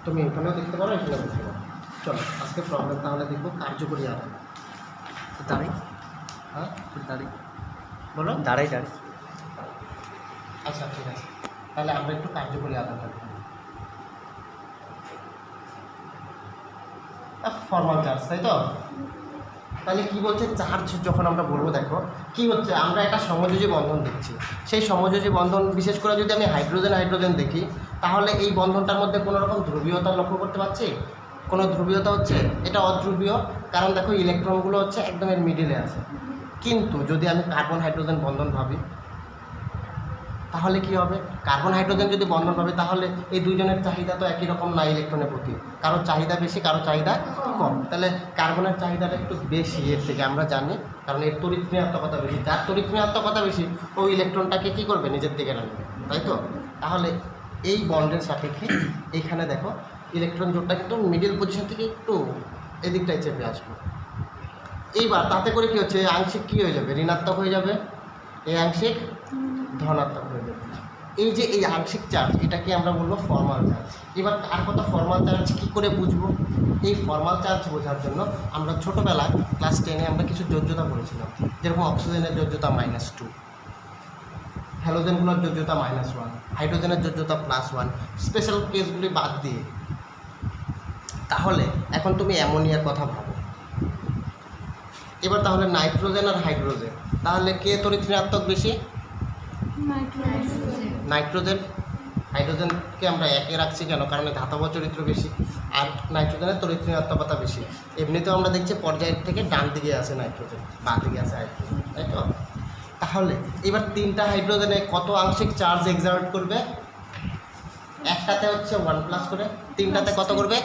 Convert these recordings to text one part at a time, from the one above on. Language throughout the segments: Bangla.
তুমি এখানেও দেখতে পারো, এখানেও দেখতে পারো। চলো আজকে প্রবলেম তাহলে দেখবো কার্যকরী আধান। দাঁড়াই হ্যাঁ দাঁড়াই বলো। দাঁড়াই দাঁড়াই আচ্ছা ঠিক আছে, তাহলে আমরা একটু কার্যকরী আধানটা দেখব। ফর্মাল চার্জ, তাই তো? তাহলে কি বলছে চার্জ যখন আমরা বলবো, দেখো কি হচ্ছে, আমরা একটা সমযোজী বন্ধন দেখছি। সেই সমযোজী বন্ধন বিশেষ করে যদি আমি হাইড্রোজেন হাইড্রোজেন দেখি, তাহলে এই বন্ধনটার মধ্যে কোনো রকম ধ্রুবীয়তা লক্ষ্য করতে পারছি? কোনো ধ্রুবীয়তা হচ্ছে? এটা অধ্রুবীয়, কারণ দেখো ইলেকট্রনগুলো হচ্ছে একদম এর মিডিলে আছে। কিন্তু যদি আমি কার্বন হাইড্রোজেন বন্ধন ভাবি, তাহলে কি হবে? কার্বন হাইড্রোজেন যদি বন্ধন হবে, তাহলে এই দুইজনের চাহিদা তো একই রকম না ইলেকট্রনের প্রতি, কারো চাহিদা বেশি, কারো চাহিদা কম। তাহলে কার্বনের চাহিদাটা একটু বেশি এর থেকে, আমরা জানি, কারণ এর তড়িৎ ঋণাত্মকতা বেশি। যার তড়িৎ ঋণাত্মকতা বেশি ওই ইলেকট্রনটাকে কী করবে? নিজের দিকে রাখবে, তাই তো? তাহলে এই বন্ডের সাপেক্ষে এইখানে দেখো ইলেকট্রন জোটটা কিন্তু মিডিল পজিশন থেকে একটু এদিকটাই চেপে আসবে। এইবার তাতে করে কী হচ্ছে, আংশিক কী হয়ে যাবে? ঋণাত্মক হয়ে যাবে, এই আংশিক ধনাত্মক হয়ে যাবে। এই যে এই আংশিক চার্জ, এটাকে আমরা বলবো ফর্মাল চার্জ। এবার আর কথা ফর্মাল চার্জ কী করে বুঝবো? এই ফর্মাল চার্জ বোঝার জন্য আমরা ছোটোবেলায় ক্লাস 10-এ আমরা কিছু যোজ্যতা পড়েছিলাম, যেরকম অক্সিজেনের যোজ্যতা -2, হ্যালোজেনগুলোর যোজ্যতা -1, হাইড্রোজেনের যোজ্যতা +1, স্পেশাল কেসগুলি বাদ দিয়ে। তাহলে এখন তুমি অ্যামোনিয়ার কথা ভাবো। এবার তাহলে নাইট্রোজেন আর হাইড্রোজেন, তাহলে কে তড়িৎ ঋণাত্মক বেশি? নাইট্রোজেন। হাইড্রোজেনকে আমরা একে রাখছি কেন? কারণ ধাতব চরিত্র বেশি, আর নাইট্রোজেনের তড়িৎ ঋণাত্মকতা বেশি। এমনিতেও আমরা দেখছি পর্যায়ের থেকে ডান দিকে আছে নাইট্রোজেন, বাঁ দিকে আছে হাইড্রোজেন, তাই তো? তাহলে এবার তিনটা হাইড্রোজেনে কত আংশিক চার্জ এক্সার্ট করবে? একটাতে হচ্ছে 1+ করে, তিনটাতে কত করবে?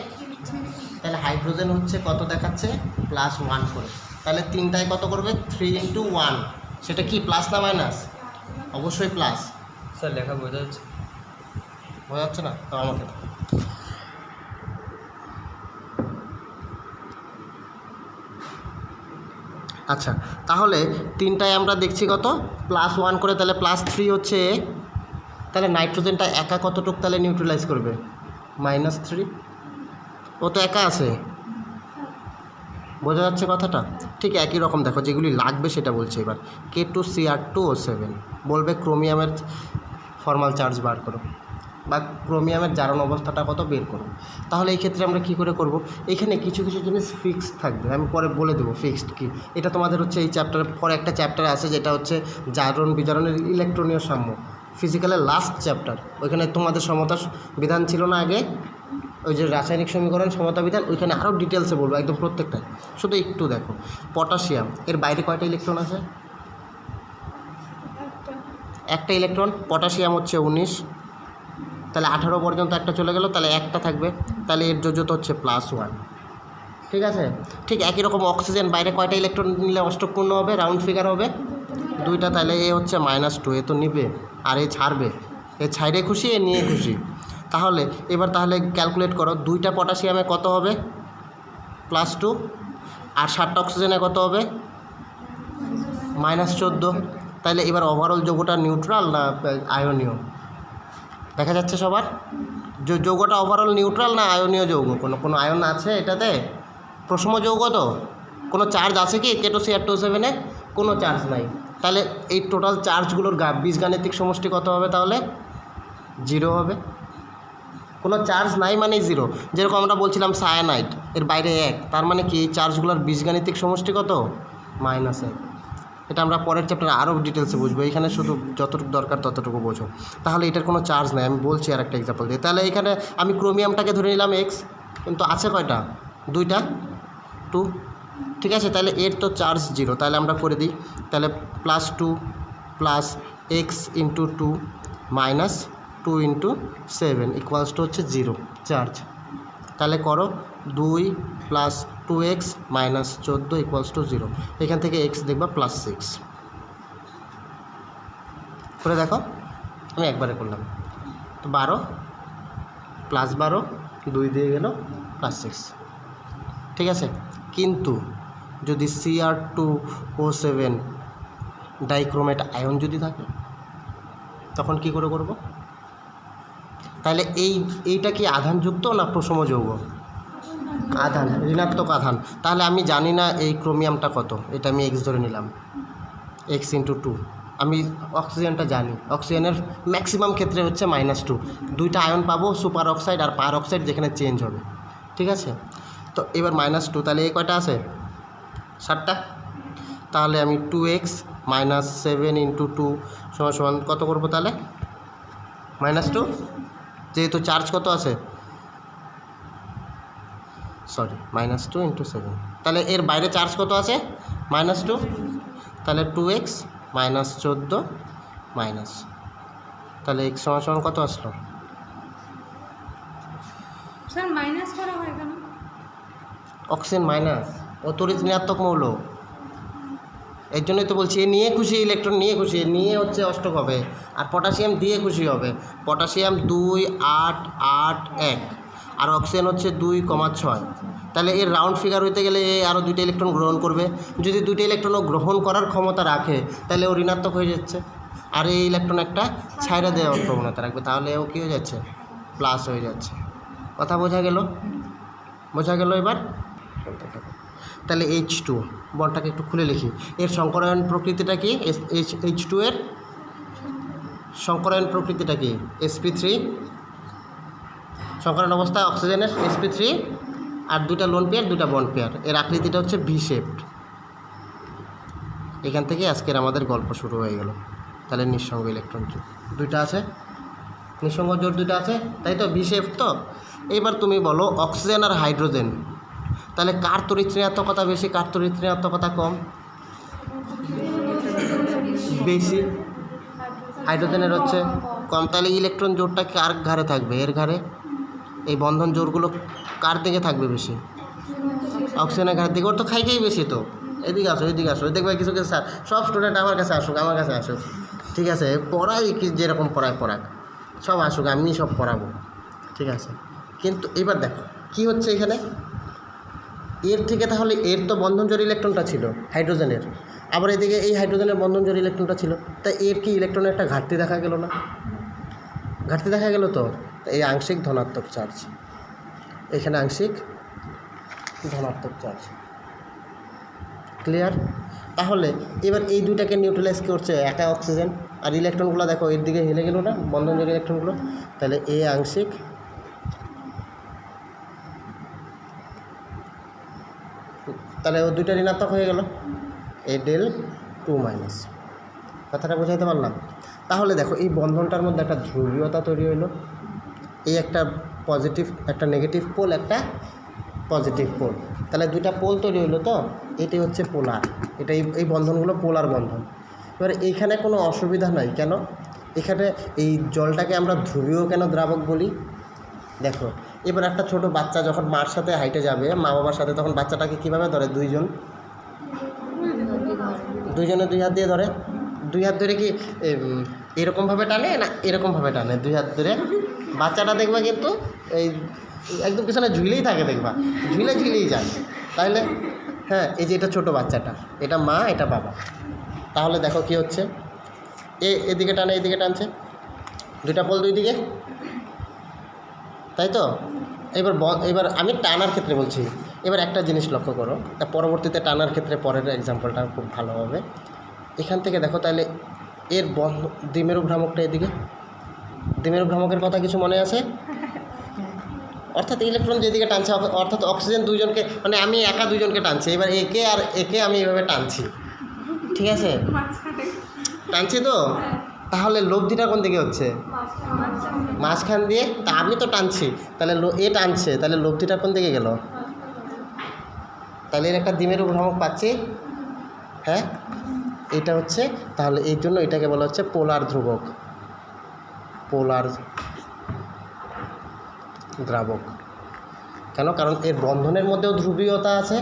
তাহলে হাইড্রোজেন হচ্ছে কত দেখাচ্ছে? +1 করে। তাহলে তিনটায় কত করবে? 3 × 1। সেটা কি প্লাস না মাইনাস? অবশ্যই প্লাস। স্যার লেখা বোঝা যাচ্ছে? বোঝা যাচ্ছে না তো আমাকে? আচ্ছা, তাহলে তিনটায় আমরা দেখছি কত? +1 করে, তাহলে +3 হচ্ছে। তাহলে নাইট্রোজেনটা একা কতটুক তাহলে নিউট্রালাইজ করবে? -3। ও তো একা আছে, বোঝা যাচ্ছে কথাটা? ঠিক একই রকম দেখো, যেগুলি লাগবে সেটা বলছে। এবার K2Cr2O7 বলবে ক্রোমিয়ামের ফর্মাল চার্জ বার করো, বা ক্রোমিয়ামের জারণ অবস্থাটা কত বের করো। তাহলে এই ক্ষেত্রে আমরা কী করে করব? এখানে কিছু কিছু জিনিস ফিক্সড থাকবে, আমি পরে বলে দেবো ফিক্সড কি। এটা তোমাদের হচ্ছে এই চ্যাপ্টারের পরে একটা চ্যাপ্টার আছে, যেটা হচ্ছে জারণ বিজারণের ইলেকট্রনীয় সাম্য, ফিজিক্যালের লাস্ট চ্যাপ্টার। ওইখানে তোমাদের সমতা বিধান ছিল না আগে, ওই যে রাসায়নিক সমীকরণ সমতা বিধান, ওইখানে আরও ডিটেলসে বলবো একদম প্রত্যেকটাই। শুধু একটু দেখো, পটাশিয়াম এর বাইরে কয়টা ইলেকট্রন আছে? একটা ইলেকট্রন। পটাশিয়াম হচ্ছে 19, তাহলে 18 পর্যন্ত একটা চলে গেল, তাহলে একটা থাকবে, তাহলে এর যোজ্যতা হচ্ছে +1। ঠিক আছে? ঠিক একই রকম অক্সিজেন বাইরে কয়টা ইলেকট্রন নিলে অষ্টকপূর্ণ হবে, রাউন্ড ফিগার হবে? 2টা, তাহলে এ হচ্ছে -2, এ তো নিবে আর এ ছাড়বে, এ ছাইড়ে খুশি, এ নিয়ে খুশি। তাহলে এবার তাহলে ক্যালকুলেট করো, 2টা পটাশিয়ামে কত হবে? +2, আর 7টা অক্সিজেনে কত হবে? -14। তাহলে এবার ওভারঅল যৌগটা নিউট্রাল না আয়নীয়? দেখা যাচ্ছে সবার? যৌগটা ওভারঅল নিউট্রাল না আয়নীয় যৌগ? কোনো আয়ন আছে এটাতে? প্রশম যৌগ তো? কোনো চার্জ আছে কি K2Cr2O7-এ? কোনো চার্জ নাই। তাহলে এই টোটাল চার্জগুলোর বীজগাণিতিক সমষ্টি কত হবে তাহলে? 0 হবে। কোনো চার্জ নাই মানে 0। যেরকম আমরা বলছিলাম সায়ানাইড এর বাইরে 1, তার মানে কি এই চার্জগুলোর বীজগাণিতিক সমষ্টি কত? -1। এটা আমরা পরের চ্যাপ্টারে আরও ডিটেলসে বুঝবো, এখানে শুধু যতটুকু দরকার ততটুকু বোঝো। তাহলে এটার কোনো চার্জ নেই, আমি বলছি আর একটা এক্সাম্পল দিয়ে। তাহলে এখানে আমি ক্রোমিয়ামটাকে ধরে নিলাম x, কিন্তু আছে কয়টা? 2টা, 2। ঠিক আছে, তাহলে এর তো চার্জ 0, তাহলে আমরা করে দিই। তাহলে +2 + x × 2 - 2 × 7 = হচ্ছে 0 চার্জ। তাহলে করো 2 + 2x - 14 = 0। এখান থেকে x দেখবা +6 করে দেখো। আমি একবারে করলাম, তো 12 +12 2 দিয়ে গেল +6। ঠিক আছে, কিন্তু যদি Cr2O7 ডাইক্রোমেট আয়ন যদি থাকে, তখন কি করে করব? তাহলে এইটা কি আধানযুক্ত না প্রশম যৌগ? আধান, ঋণাত্মক আধান। তাহলে আমি জানি না এই ক্রোমিয়ামটা কত, এটা আমি এক্স ধরে নিলাম, x×2। আমি অক্সিজেনটা জানি, অক্সিজেনের ম্যাক্সিমাম ক্ষেত্রে হচ্ছে -2। দুইটা আয়ন পাবো, সুপার অক্সাইড আর পার অক্সাইড, যেখানে চেঞ্জ হবে। ঠিক আছে, তো এবার -2, তাহলে এই কয়টা আছে? 7টা। তাহলে আমি 2x - 7 × 2 সমান কত করবো তাহলে? -2, যেহেতু চার্জ কত আছে, সরি -2 × 7, তাহলে এর বাইরে চার্জ কত আছে? -2, তাহলে 2x - 14 মাইনাস, তাহলে x সমান কত আসলো? স্যার মাইনাস করা হয় কেন? অক্সিজেন মাইনাস, ও তড়িৎ ঋণাত্মক মৌল, এর জন্যই তো বলছি এ নিয়ে খুশি, ইলেকট্রন নিয়ে খুশি, নিয়ে হচ্ছে অষ্টক হবে, আর পটাশিয়াম দিয়ে খুশি হবে। পটাশিয়াম 2, 8, 8, 1, আর অক্সিজেন হচ্ছে 2,6। তাহলে এর রাউন্ড ফিগার হইতে গেলে এ আরও 2টা ইলেকট্রন গ্রহণ করবে। যদি 2টা ইলেকট্রনও গ্রহণ করার ক্ষমতা রাখে, তাহলে ও ঋণাত্মক হয়ে যাচ্ছে, আর এই ইলেকট্রন একটা ছাইরা দেওয়ার প্রবণতা রাখবে, তাহলে ও কী হয়ে যাচ্ছে? প্লাস হয়ে যাচ্ছে। কথা বোঝা গেল? বোঝা গেল এবার? তাহলে H2 বন্ডটাকে একটু খুলে লিখি। এর সংকরায়ন প্রকৃতিটা কি? H2 এর সংকরায়ন প্রকৃতিটা কি? sp3, সংকরায়ন অবস্থা অক্সিজেনের sp3, আর 2টা লোন পেয়ার, 2টা বন্ড পেয়ার। এর আকৃতিটা হচ্ছে ভি শেপড। এখান থেকে আজকের আমাদের গল্প শুরু হয়ে গেল। তাহলে নিঃসঙ্গ ইলেকট্রন জোড় 2টা আছে, নিঃসঙ্গ জোড় 2টা আছে, তাই তো? V shape. তো এবার তুমি বলো অক্সিজেন আর হাইড্রোজেন, তাহলে কার তড়িৎ ঋণাত্মকতা বেশি, কার তড়িৎ ঋণাত্মকতা কম? বেশি, হাইড্রোজেনের হচ্ছে কম। তাহলে ইলেকট্রন জোড়টা কার ঘাড়ে থাকবে? এর ঘাড়ে। এই বন্ধন জোড়গুলো কার দিকে থাকবে বেশি? অক্সিজেনের ঘাড়ের দিকে। ওর তো খাইকেই বেশি। তো এদিকে আসো, এদিকে আসো, দেখবে কিছু কিছু স্যার সব স্টুডেন্ট আমার কাছে আসুক, আমার কাছে আসুক, ঠিক আছে? পড়াই কি যেরকম পড়াক, সব আসুক, আমি সব পড়াবো, ঠিক আছে? কিন্তু এবার দেখো কি হচ্ছে এখানে, এর থেকে তাহলে এর তো বন্ধন জোড় ইলেকট্রনটা ছিল হাইড্রোজেনের, আবার এদিকে এই হাইড্রোজেনের বন্ধন জোড় ইলেকট্রনটা ছিল, তাই এর কি ইলেকট্রনের একটা ঘাটতি দেখা গেল না? ঘাটতি দেখা গেল। তো এই আংশিক ধনাত্মক চার্জ, এখানে আংশিক ধনাত্মক চার্জ। ক্লিয়ার? তাহলে এবার এই দুইটাকে নিউট্রালাইজ করছে একা অক্সিজেন, আর ইলেকট্রনগুলো দেখো এর দিকে হেলে গেল না, বন্ধন জোড় ইলেকট্রনগুলো। তাহলে এ আংশিক, তাহলে ও দুইটা ঋণাত্মক হয়ে গেল, এ del2-। কথাটা বোঝাইতে পারলাম? তাহলে দেখো এই বন্ধনটার মধ্যে একটা ধ্রুবীয়তা তৈরি হইল, এই একটা পজিটিভ, একটা নেগেটিভ পোল, একটা পজিটিভ পোল, তাহলে দুইটা পোল তৈরি হইলো। তো এটাই হচ্ছে পোলার, এটা এই বন্ধনগুলো পোলার বন্ধন। এবার এইখানে কোনো অসুবিধা নাই কেন? এখানে এই জলটাকে আমরা ধ্রুবীয় কেন দ্রাবক বলি? দেখো এবার একটা ছোট বাচ্চা যখন মার সাথে হাইটে যাবে, মা বাবার সাথে, তখন বাচ্চাটাকে কীভাবে ধরে? দুইজনে 2 হাত দিয়ে ধরে। 2 হাত ধরে কি এরকমভাবে টানে না এরকমভাবে টানে? 2 হাত ধরে বাচ্চাটা দেখবা কিন্তু এই একদম পিছনে ঝুলেই থাকে, দেখবা ঝুলেই যায়। তাহলে হ্যাঁ, এই যে এটা ছোটো বাচ্চাটা, এটা মা, এটা বাবা। তাহলে দেখো কি হচ্ছে, এদিকে টানে, এদিকে টানছে, দুইটা পোল দুই দিকে, তাই তো? এবার আমি টানার ক্ষেত্রে বলছি। এবার একটা জিনিস লক্ষ্য করো, তা পরবর্তীতে টানার ক্ষেত্রে পরের এক্সাম্পলটা খুব ভালো হবে। এখান থেকে দেখো তাহলে এর দ্বিমেরু ভ্রামকটা এদিকে, দ্বিমেরু ভ্রামকের কথা কিছু মনে আছে? অর্থাৎ ইলেকট্রন যেদিকে টানছে, অর্থাৎ অক্সিজেন দুইজনকে, মানে আমি একা দুইজনকে টানছি, এবার একে আর একে আমি এইভাবে টানছি, ঠিক আছে? টানছি তো, তাহলে লব্ধিটা কোন দিকে হচ্ছে? মাঝখান দিয়ে। তা আমি তো টানছি, তাহলে এ টানছে, তাহলে লব্ধিটা কোন দিকে গেল? তাহলে এর একটা দ্বিমেরু ভ্রামক পাচ্ছি। হ্যাঁ, এটা হচ্ছে, তাহলে এই জন্য এটাকে বলা হচ্ছে পোলার ধ্রুবক, পোলার দ্রাবক। কেন? কারণ এর বন্ধনের মধ্যেও ধ্রুবীয়তা আছে।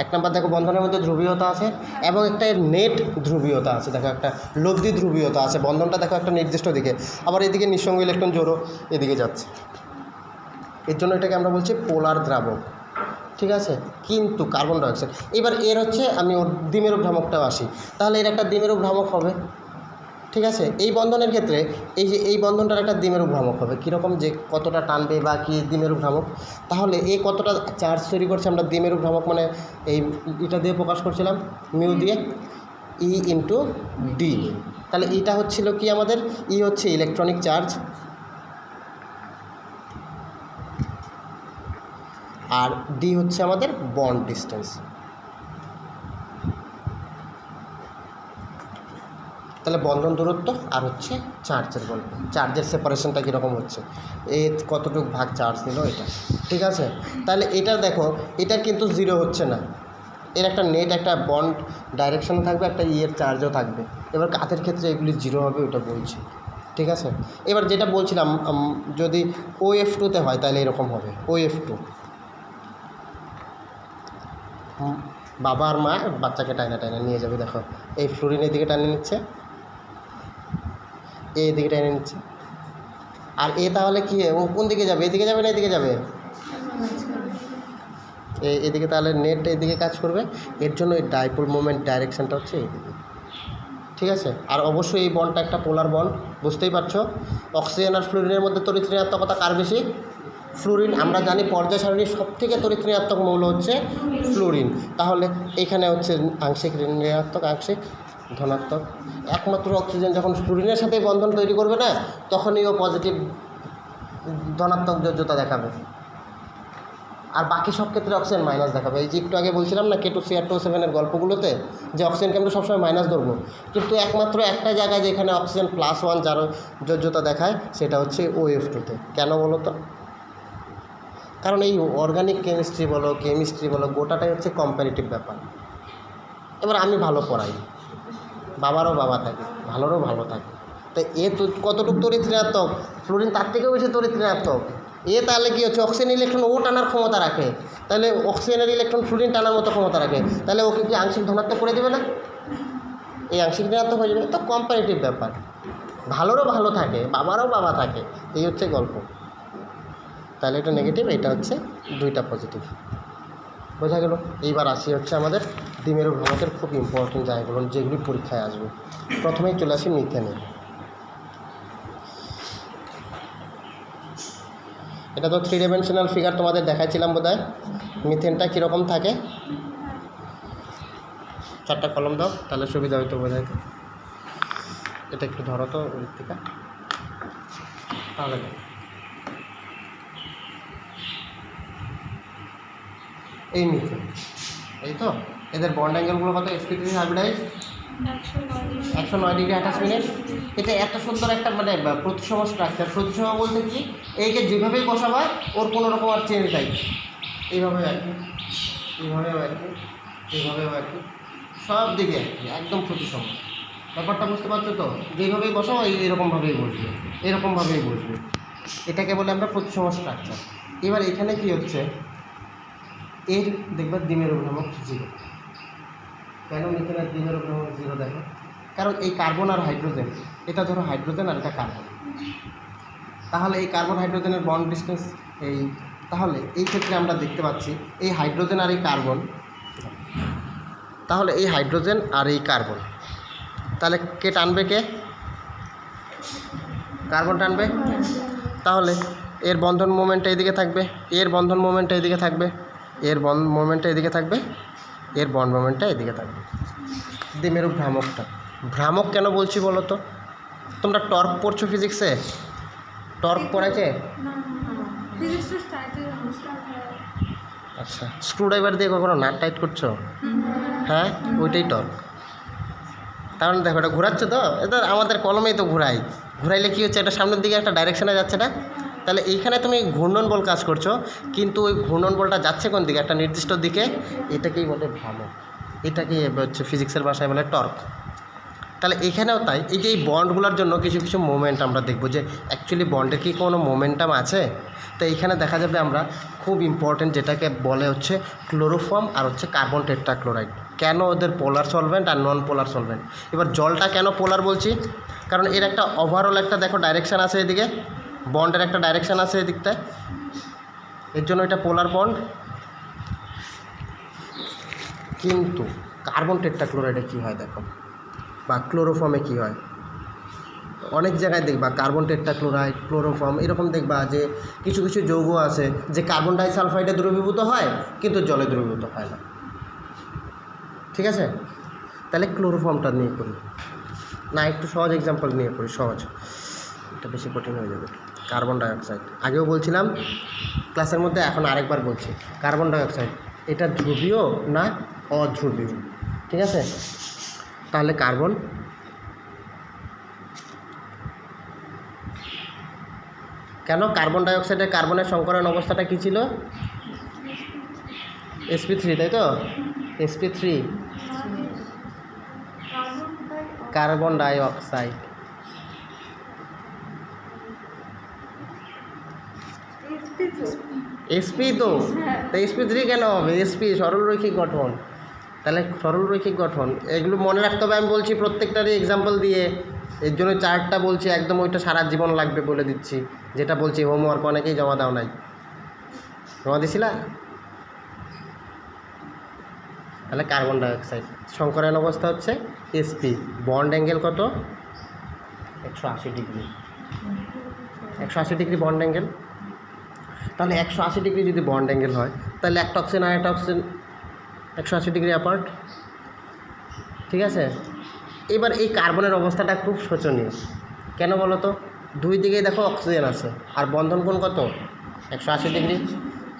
1 নম্বর দেখো, বন্ধনের মধ্যে ধ্রুবীয়তা আছে, এবং একটা এর নেট ধ্রুবীয়তা আছে। দেখো একটা লব্ধি ধ্রুবীয়তা আছে, বন্ধনটা দেখো একটা নির্দিষ্ট দিকে, আবার এদিকে নিঃসঙ্গ ইলেকট্রন জোড়ও এদিকে যাচ্ছে। এর জন্য এটাকে আমরা বলছি পোলার দ্রাবক, ঠিক আছে? কিন্তু কার্বন ডাইঅক্সাইড, এবার এর হচ্ছে, আমি ওর দ্বিমেরু ভ্রামকটাও আসি, তাহলে এর একটা দ্বিমেরু ভ্রামক হবে, ঠিক ঠিক আছে, এই বন্ধনের ক্ষেত্রে এই যে এই বন্ধনটার একটা দ্বিমেরু ভ্রামক হবে কীরকম, যে কতটা টানবে বা কী দ্বিমেরু ভ্রামক। তাহলে এই কতটা চার্জ তৈরি করছে আমরা দ্বিমেরু ভ্রামক মানে এই এটা দিয়ে প্রকাশ করছিলাম মিউ দিয়ে, ই ইন্টু ডি। তাহলে এটা হচ্ছিল কি আমাদের, ই হচ্ছে ইলেকট্রনিক চার্জ আর ডি হচ্ছে আমাদের বন্ড ডিস্টেন্স। তাহলে বন্ধন দূরত্ব আর হচ্ছে চার্জের বল, চার্জের সেপারেশনটা কীরকম হচ্ছে, এ কতটুকু ভাগ চার্জ নিল এটা, ঠিক আছে। তাহলে এটা দেখো, এটা কিন্তু জিরো হচ্ছে না, এর একটা নেট একটা বন্ড ডাইরেকশন থাকবে, একটা ইয়ের চার্জও থাকবে। এবার কাতের ক্ষেত্রে এগুলি জিরো হবে ওটা বলছি, ঠিক আছে। এবার যেটা বলছিলাম যদি OF2-তে হয় তাহলে এরকম হবে, OF2 বাবা আর মা বাচ্চাকে টাইনা টাইনা নিয়ে যাবে, দেখো এই ফ্লোরিন এই দিকে টানিয়ে নিচ্ছে, এই দিকে টেনে নিচ্ছে, আর এ তাহলে কি ও কোন দিকে যাবে, এদিকে যাবে না এদিকে যাবে, এদিকে। তাহলে নেট এদিকে কাজ করবে, এর জন্য এই ডাইপোল মোমেন্ট ডাইরেকশানটা হচ্ছে এইদিকে, ঠিক আছে। আর অবশ্যই এই বন্ডটা একটা পোলার বন্ড, বুঝতেই পারছো। অক্সিজেন আর ফ্লোরিনের মধ্যে তড়িৎ ঋণাত্মকতা কার বেশি, ফ্লোরিন। আমরা জানি পর্যায় সারণীর সবথেকে তড়িৎ ঋণাত্মক মৌল হচ্ছে ফ্লোরিন। তাহলে এখানে হচ্ছে আংশিক ঋণাত্মক, আংশিক ধনাত্মক। একমাত্র অক্সিজেন যখন ফ্লোরিনের সাথে বন্ধন তৈরি করবে না, তখনই ও পজিটিভ ধনাত্মক যোজ্যতা দেখাবে, আর বাকি সব ক্ষেত্রে অক্সিজেন মাইনাস দেখাবে। এই যে একটু আগে বলছিলাম না K2CR2O7 এর গল্পগুলোতে, যে অক্সিজেনকে আমরা সবসময় মাইনাস ধরবো, কিন্তু একমাত্র একটা জায়গায় যেখানে অক্সিজেন +1 যার যোজ্যতা দেখায় সেটা হচ্ছে OF2-তে। কেন বলো তো? কারণ এই অর্গানিক কেমিস্ট্রি বলো, কেমিস্ট্রি বলো, গোটাটাই হচ্ছে কম্পারেটিভ ব্যাপার। এবার আমি ভালো পড়াই, বাবারও বাবা থাকে, ভালোরও ভালো থাকে, তাই এ তো কতটুকু তড়িৎ ঋণাত্মক, ফ্লোরিন তার থেকেও বেশি তড়িৎ ঋণাত্মক। এ তাহলে কী হচ্ছে, অক্সিজেন ইলেকট্রন ও টানার ক্ষমতা রাখে, তাহলে অক্সিজেনের ইলেকট্রন ফ্লোরিন টানার মতো ক্ষমতা রাখে, তাহলে ওকে কি আংশিক ধনাত্মক করে দেবে না, এই আংশিক ঋণাত্মক হয়ে যাবে। তো কম্পারেটিভ ব্যাপার, ভালোরও ভালো থাকে, বাবারও বাবা থাকে, এই হচ্ছে গল্প। তাহলে এটা নেগেটিভ, এটা হচ্ছে দুইটা পজিটিভ, বোঝা গেল। এইবার আসি হচ্ছে আমাদের দ্বিমেরু ভ্রামকের খুব ইম্পর্টেন্ট জায়গাগুলো, যেগুলি পরীক্ষায় আসবে। প্রথমেই চলে আসি মিথেনে। এটা তো 3 ডাইমেনশনাল ফিগার তোমাদের দেখাইছিলাম বোধহয়। মিথেনটা কীরকম থাকে, 4টা কলম দাও তাহলে সুবিধা হয়তো বোঝাই। এটা একটু ধরো তো ঋত্বিকা, তাহলে এই মিথেন, এই তো এদের বন্ড অ্যাঙ্গেলগুলো কত, sp3 হাইব্রিডাইজ 109 ডিগ্রি 28 মিনিট। এটা এত সুন্দর একটা মানে প্রতিসম স্ট্রাকচার। প্রতিসম বলতে কি, এইকে যেভাবেই বসাবা ওর কোনো রকম আর চেঞ্জ নাই, এইভাবে একই, এইভাবেও একই, এইভাবেও একই, সব দিকে একদম প্রতিসম। ব্যাপারটা বুঝতে পারছো তো, যেইভাবেই বসাও এরকমভাবেই বসবে, এরকমভাবেই বসবে। এটাকে বলে আমরা প্রতিসম স্ট্রাকচার। এবার এখানে কি হচ্ছে, এর দেখবে দ্বিমেরু ভ্রামক 0। কেন মিথেনের দ্বিমেরু ভ্রামক 0 দেখো, কারণ এই কার্বন আর হাইড্রোজেন, এটা ধরো হাইড্রোজেন আর এটা কার্বন, তাহলে এই কার্বন হাইড্রোজেনের বন্ড ডিস্টেন্স এই, তাহলে এই ক্ষেত্রে আমরা দেখতে পাচ্ছি এই হাইড্রোজেন আর এই কার্বন, তাহলে এই হাইড্রোজেন আর এই কার্বন, তাহলে কে টানবে, কে কার্বন টানবে। তাহলে এর বন্ধন মোমেন্টটা এদিকে থাকবে, এর বন্ধন মোমেন্টটা এদিকে থাকবে, এর বন্ড মোমেন্টটা এদিকে থাকবে, এর বন্ড মোমেন্টটা এদিকে থাকবে। দ্বিমেরু ভ্রামকটা, ভ্রামক কেন বলছি বলো তো, তোমরা টর্ক পড়ছো ফিজিক্সে, টর্ক পড়েছে? আচ্ছা, স্ক্রুড্রাইভার দিয়ে কখনো নাট টাইট করছো? হ্যাঁ, ওইটাই টর্ক। তার মানে দেখো এটা ঘোরাচ্ছে তো, এটা আমাদের কলমেই তো ঘোরাই, ঘোরাইলে কী হচ্ছে, এটা সামনের দিকে একটা ডাইরেকশানে যাচ্ছে না, তাহলে এইখানে তুমি ঘূর্ণন বল কাজ করছো, কিন্তু ওই ঘূর্ণন বলটা যাচ্ছে কোন দিকে, একটা নির্দিষ্ট দিকে, এটাকেই বলে ভ্রামক, এটাকেই হচ্ছে ফিজিক্সের ভাষায় বলে টর্ক। তাহলে এখানেও তাই, এই যে এই বন্ডগুলোর জন্য কিছু কিছু মোমেন্ট আমরা দেখব, যে অ্যাকচুয়ালি বন্ডের কি কোনো মোমেন্টাম আছে। তো এইখানে দেখা যাবে আমরা খুব ইম্পর্টেন্ট যেটাকে বলে হচ্ছে ক্লোরোফর্ম আর হচ্ছে কার্বন টেট্রাক্লোরাইড। কেন ওদের পোলার সলভেন্ট আর নন পোলার সলভেন্ট। এবার জলটা কেন পোলার বলছি, কারণ এর একটা ওভারঅল একটা দেখো ডাইরেকশান আছে এদিকে, বন্ডের একটা ডাইরেকশান আছে এদিকটায়, এর জন্য এটা পোলার বন্ড। কিন্তু কার্বন টেট্রাক্লোরাইডে কী হয় দেখো, বা ক্লোরোফর্মে কী হয়, অনেক জায়গায় দেখবা কার্বন টেট্রাক্লোরাইড, ক্লোরোফর্ম, এরকম দেখবা যে কিছু কিছু যৌগ আছে যে কার্বন ডাইসালফাইডে দ্রবীভূত হয় কিন্তু জলে দ্রবীভূত হয় না। ঠিক আছে, তাহলে ক্লোরোফর্মটা নিয়ে করি না, একটু সহজ এক্সাম্পল নিয়ে করি, সহজ, এটা বেশি কঠিন হয়ে যাবে। কার্বন ডাইঅক্সাইড আগেও বলছিলাম ক্লাসের মধ্যে, এখন আরেকবার বলছি। কার্বন ডাইঅক্সাইড এটা ধ্রুবীয় না অধ্রুবীয়? ঠিক আছে, তাহলে কার্বন, কেন কার্বন ডাইঅক্সাইডের কার্বনের সংকরণ অবস্থাটা কী ছিল? sp3, তাই তো? sp3 কার্বন ডাইঅক্সাইড, sp তো sp3 কেন হবে? sp সরল রৈখিক গঠন, তাহলে সরল রৈখিক গঠন এগুলো মনে রাখতে হবে। আমি বলছি প্রত্যেকটারই এক্সাম্পল দিয়ে, এর জন্য চার্টটা বলছি একদম, ওইটা সারা জীবন লাগবে বলে দিচ্ছি। যেটা বলছি হোমওয়ার্ক অনেকেই জমা দাও নাই, জমা দিছিলা? তাহলে কার্বন ডাইঅক্সাইড সংকরায়ন অবস্থা হচ্ছে sp, বন্ড অ্যাঙ্গেল কত? 180 ডিগ্রি, 180 ডিগ্রি বন্ড অ্যাঙ্গেল। তাহলে 180 ডিগ্রি যদি বন্ড অ্যাঙ্গেল হয়, তাহলে একটা অক্সিজেন আর একটা অক্সিজেন 180 ডিগ্রি অ্যাপার্ট। ঠিক আছে, এবার এই কার্বনের অবস্থাটা খুব শোচনীয়। কেন বলো তো? দুই দিকেই দেখো অক্সিজেন আছে, আর বন্ধন কোণ কত? 180 ডিগ্রি।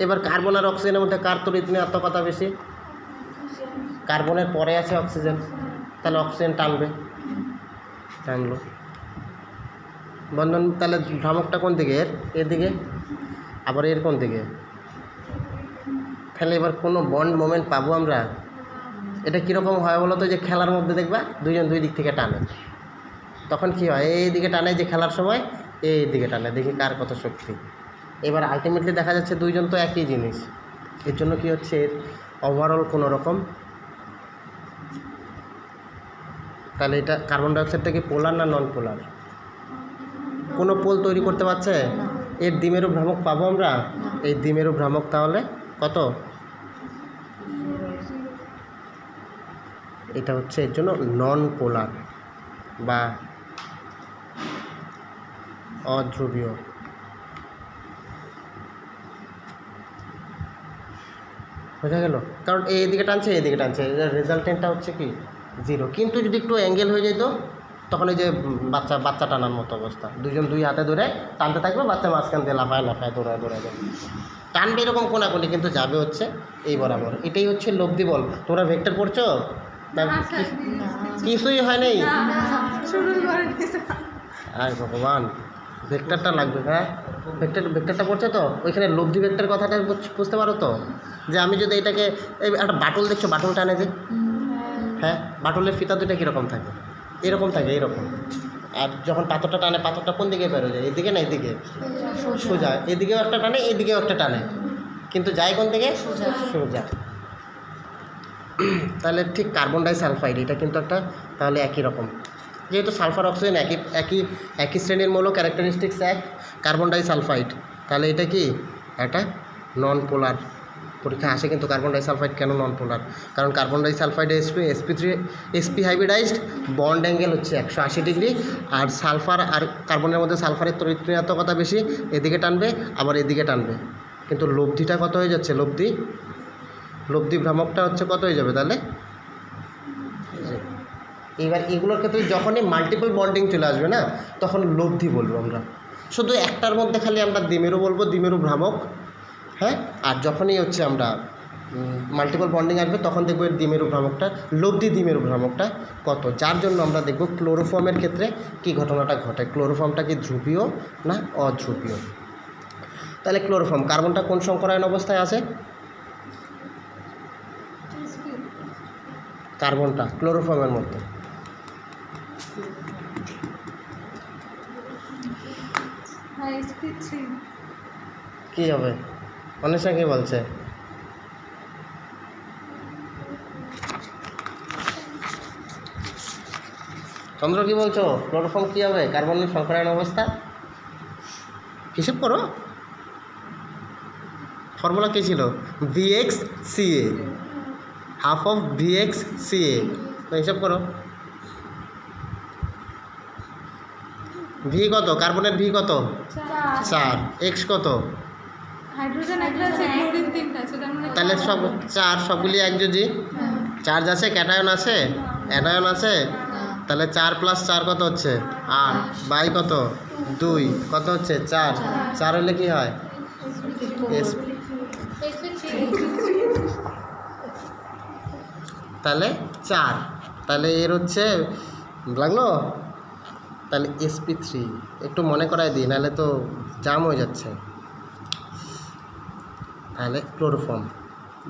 এবার কার্বন আর অক্সিজেনের মধ্যে কার তড়িৎ-ঋণাত্মকতা বেশি? কার্বনের পরে আছে অক্সিজেন, তাহলে অক্সিজেন টানবে, টানলো বন্ধন। তাহলে ভ্রামকটা কোন দিকে? এর দিকে। আবার এর কোন দিকে? তাহলে এবার কোনো বন্ড মোমেন্ট পাবো আমরা? এটা কীরকম হয় বলো তো? যে খেলার মধ্যে দেখবা দুইজন দুই দিক থেকে টানে, তখন কি হয়? এই দিকে টানে যে খেলার সময়, এই দিকে টানে, দেখি কার কত শক্তি। এবার আলটিমেটলি দেখা যাচ্ছে দুইজন তো একই জিনিস, এর জন্য কি হচ্ছে? এর ওভারঅল কোনো রকম, তাহলে এটা কার্বন ডাইঅক্সাইডটা কি পোলার না নন পোলার? কোনো পোল তৈরি করতে পারছে? এর দ্বিমেরু ভ্রামক পাবো আমরা? এই দ্বিমেরু ভ্রামক তাহলে কত? এটা হচ্ছে এর জন্য নন পোলার বা অধ্রুবীয়। বোঝা গেল? কারণ এইদিকে টানছে, এইদিকে টানছে, রেজাল্টেন্টটা হচ্ছে কি? 0। কিন্তু যদি একটু অ্যাঙ্গেল হয়ে যেত, তখন এই যে বাচ্চা টানার মতো অবস্থা, দুজন দুই হাতে ধরে টানতে থাকবে, বাচ্চা মাঝখান দিয়ে লাফায় দৌড়ায় টানবে, এরকম কোনাকুনি, কিন্তু যাবে হচ্ছে এই বরাবর। এটাই হচ্ছে লব্ধি বল। তোমরা ভেক্টর পড়ছো না? কিছুই হয় নাই। আর ভগবান, ভেক্টরটা লাগবে। হ্যাঁ, ভেক্টরটা পড়ছে তো, ওইখানে লব্ধি ভেক্টর কথাটা বুঝতে পারো তো? যে আমি যদি এটাকে, এই একটা বাটুল দেখছো, বাটুল টানে যে, হ্যাঁ, বাটুলের ফিতা দুটো কীরকম থাকে? এরকম থাকে, এরকম। আর যখন পাথরটা টানে, পাথরটা কোন দিকে বেরো যায়? এদিকে না এদিকে? সোজা। এদিকেও একটা টানে, এদিকেও একটা টানে, কিন্তু যায় কোন দিকে? সোজা। তাহলে ঠিক কার্বন ডাইসালফাইড এটা কিন্তু একটা, তাহলে একই রকম, যেহেতু সালফার অক্সিজেন একই শ্রেণীর মৌল, ক্যারেক্টারিস্টিক্স এক, কার্বন ডাইসালফাইড, তাহলে এটা কি একটা নন পোলার। পরীক্ষা আসে কিন্তু কার্বন ডাইসালফাইড কেন নন পোলার? কারণ কার্বন ডাইসালফাইডে sp হাইব্রিডাইজড, বন্ড অ্যাঙ্গেল হচ্ছে 180 ডিগ্রি, আর সালফার আর কার্বনের মধ্যে সালফারের তড়িৎ-ঋণাত্মকতা বেশি, এদিকে টানবে আবার এদিকে টানবে, কিন্তু লব্ধিটা কত হয়ে যাচ্ছে? লব্ধি ভ্রামকটা হচ্ছে কত হয়ে যাবে তাহলে? এবার এগুলোর ক্ষেত্রে যখনই মাল্টিপল বন্ডিং চলে আসবে না, তখন লব্ধি বলবো আমরা। শুধু একটার মধ্যে খালি আমরা দ্বিমেরু বলবো, দ্বিমেরু ভ্রামক। হ্যাঁ, আর যখনই হচ্ছে আমরা মাল্টিপল বন্ডিং আসবে, তখন দেখবো এর দ্বিমেরু ভ্রামকটা, লব্ধি দ্বিমেরু ভ্রামকটা কত। যার জন্য আমরা দেখব ক্লোরোফর্মের ক্ষেত্রে কি ঘটনাটা ঘটে, ক্লোরোফর্মটা কি ধ্রুবীয় না অধ্রুবীয়। তাহলে ক্লোরোফর্ম, কার্বনটা কোন সংকরায়ন অবস্থায় আছে? কার্বনটা ক্লোরোফর্মের মধ্যে। কি হবে? অনেশা কি বলছে? চন্দ্র কি বলছো? ক্লোরোফর্ম কি হবে? কার্বনের সংকরায়ন অবস্থা হিসেব করো। ফর্মুলা কী ছিল? VXCA, half of VXCA। হিসাব করো। ভি কত, কার্বনের ভি কত, 4, এক্স কত, হাইড্রোজেন একটা আছে, ক্লোরিন তিনটা আছে, তার মানে তাহলে সব 4, সবগুলি একযোজি। চার্জ আছে, ক্যাটায়ন আছে, অ্যানায়ন আছে, তাহলে 4 + 4 কত হচ্ছে 8, বাই কত 2 কত হচ্ছে 4, 4 হলে কি হয় এস, তাহলে 4, তাহলে এর হচ্ছে লাগলো, তাহলে sp3 একটু মনে করাই দিই, নাহলে তো জাম হয়ে যাচ্ছে। তাহলে ক্লোরোফর্ম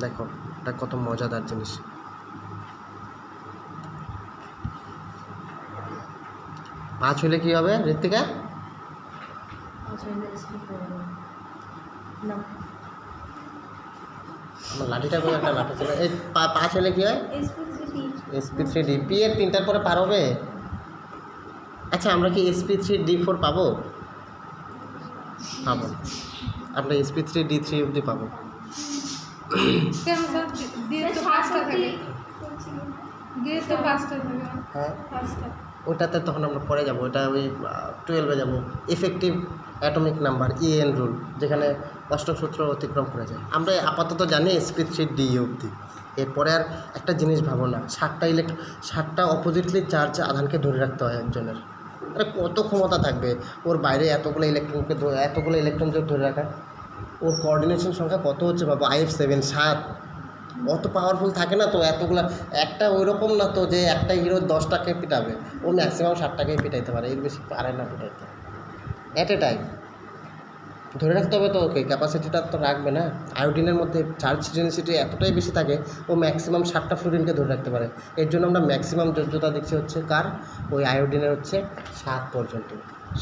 দেখো, এটা কত মজাদার জিনিস। 5 হলে কি হবে ঋত্বিকা? আমার লাঠিটা করে একটা লাঠি ছিল, এই 5 হলে কি হয় sp3d। পি এর 3টার পরে পার হবে। আচ্ছা আমরা কি sp3d4 পাবো? পাবো, আমরা sp3d3 অবধি পাবো। কেন স্যার দিয়ে তো 5টা থাকে, দিয়ে তো 5টা থাকে, হ্যাঁ 5টা। ওটাতে তখন আমরা পরে যাব, ওটা ওই 12-এ যাব, effective atomic number EN rule, যেখানে অষ্টক সূত্র অতিক্রম করে যায়। আমরা আপাতত জানি sp3d অবধি। এরপরে আর একটা জিনিস ভাবো না, 7টা অপোজিটলি চার্জ আধানকে ধরে রাখতে হয় একজনের। আরে কত ক্ষমতা থাকবে ওর বাইরে এতগুলো ইলেকট্রন জোট ধরে রাখা। ওর কোঅর্ডিনেশন সংখ্যা কত হচ্ছে বাবা, IF7 7। অত পাওয়ারফুল থাকে না তো এতগুলা, একটা ওই রকম না তো যে একটা হিরো 10টাকে পিটাবে, ও ম্যাক্সিমাম 7টাকেই পিটাইতে পারে, এর বেশি পারে না পিটাইতে অ্যাট এ টাইম। ধরে রাখতে হবে তো, ওকে ক্যাপাসিটিটা তো রাখবে না। আয়োডিনের মধ্যে চার্জ ডেনসিটি এতটাই বেশি থাকে, ও ম্যাক্সিমাম 7টা ফ্লোরিনকে ধরে রাখতে পারে। এর জন্য আমরা ম্যাক্সিমাম যোগ্যতা দেখছি হচ্ছে কার, ওই আয়োডিনের হচ্ছে 7 পর্যন্ত,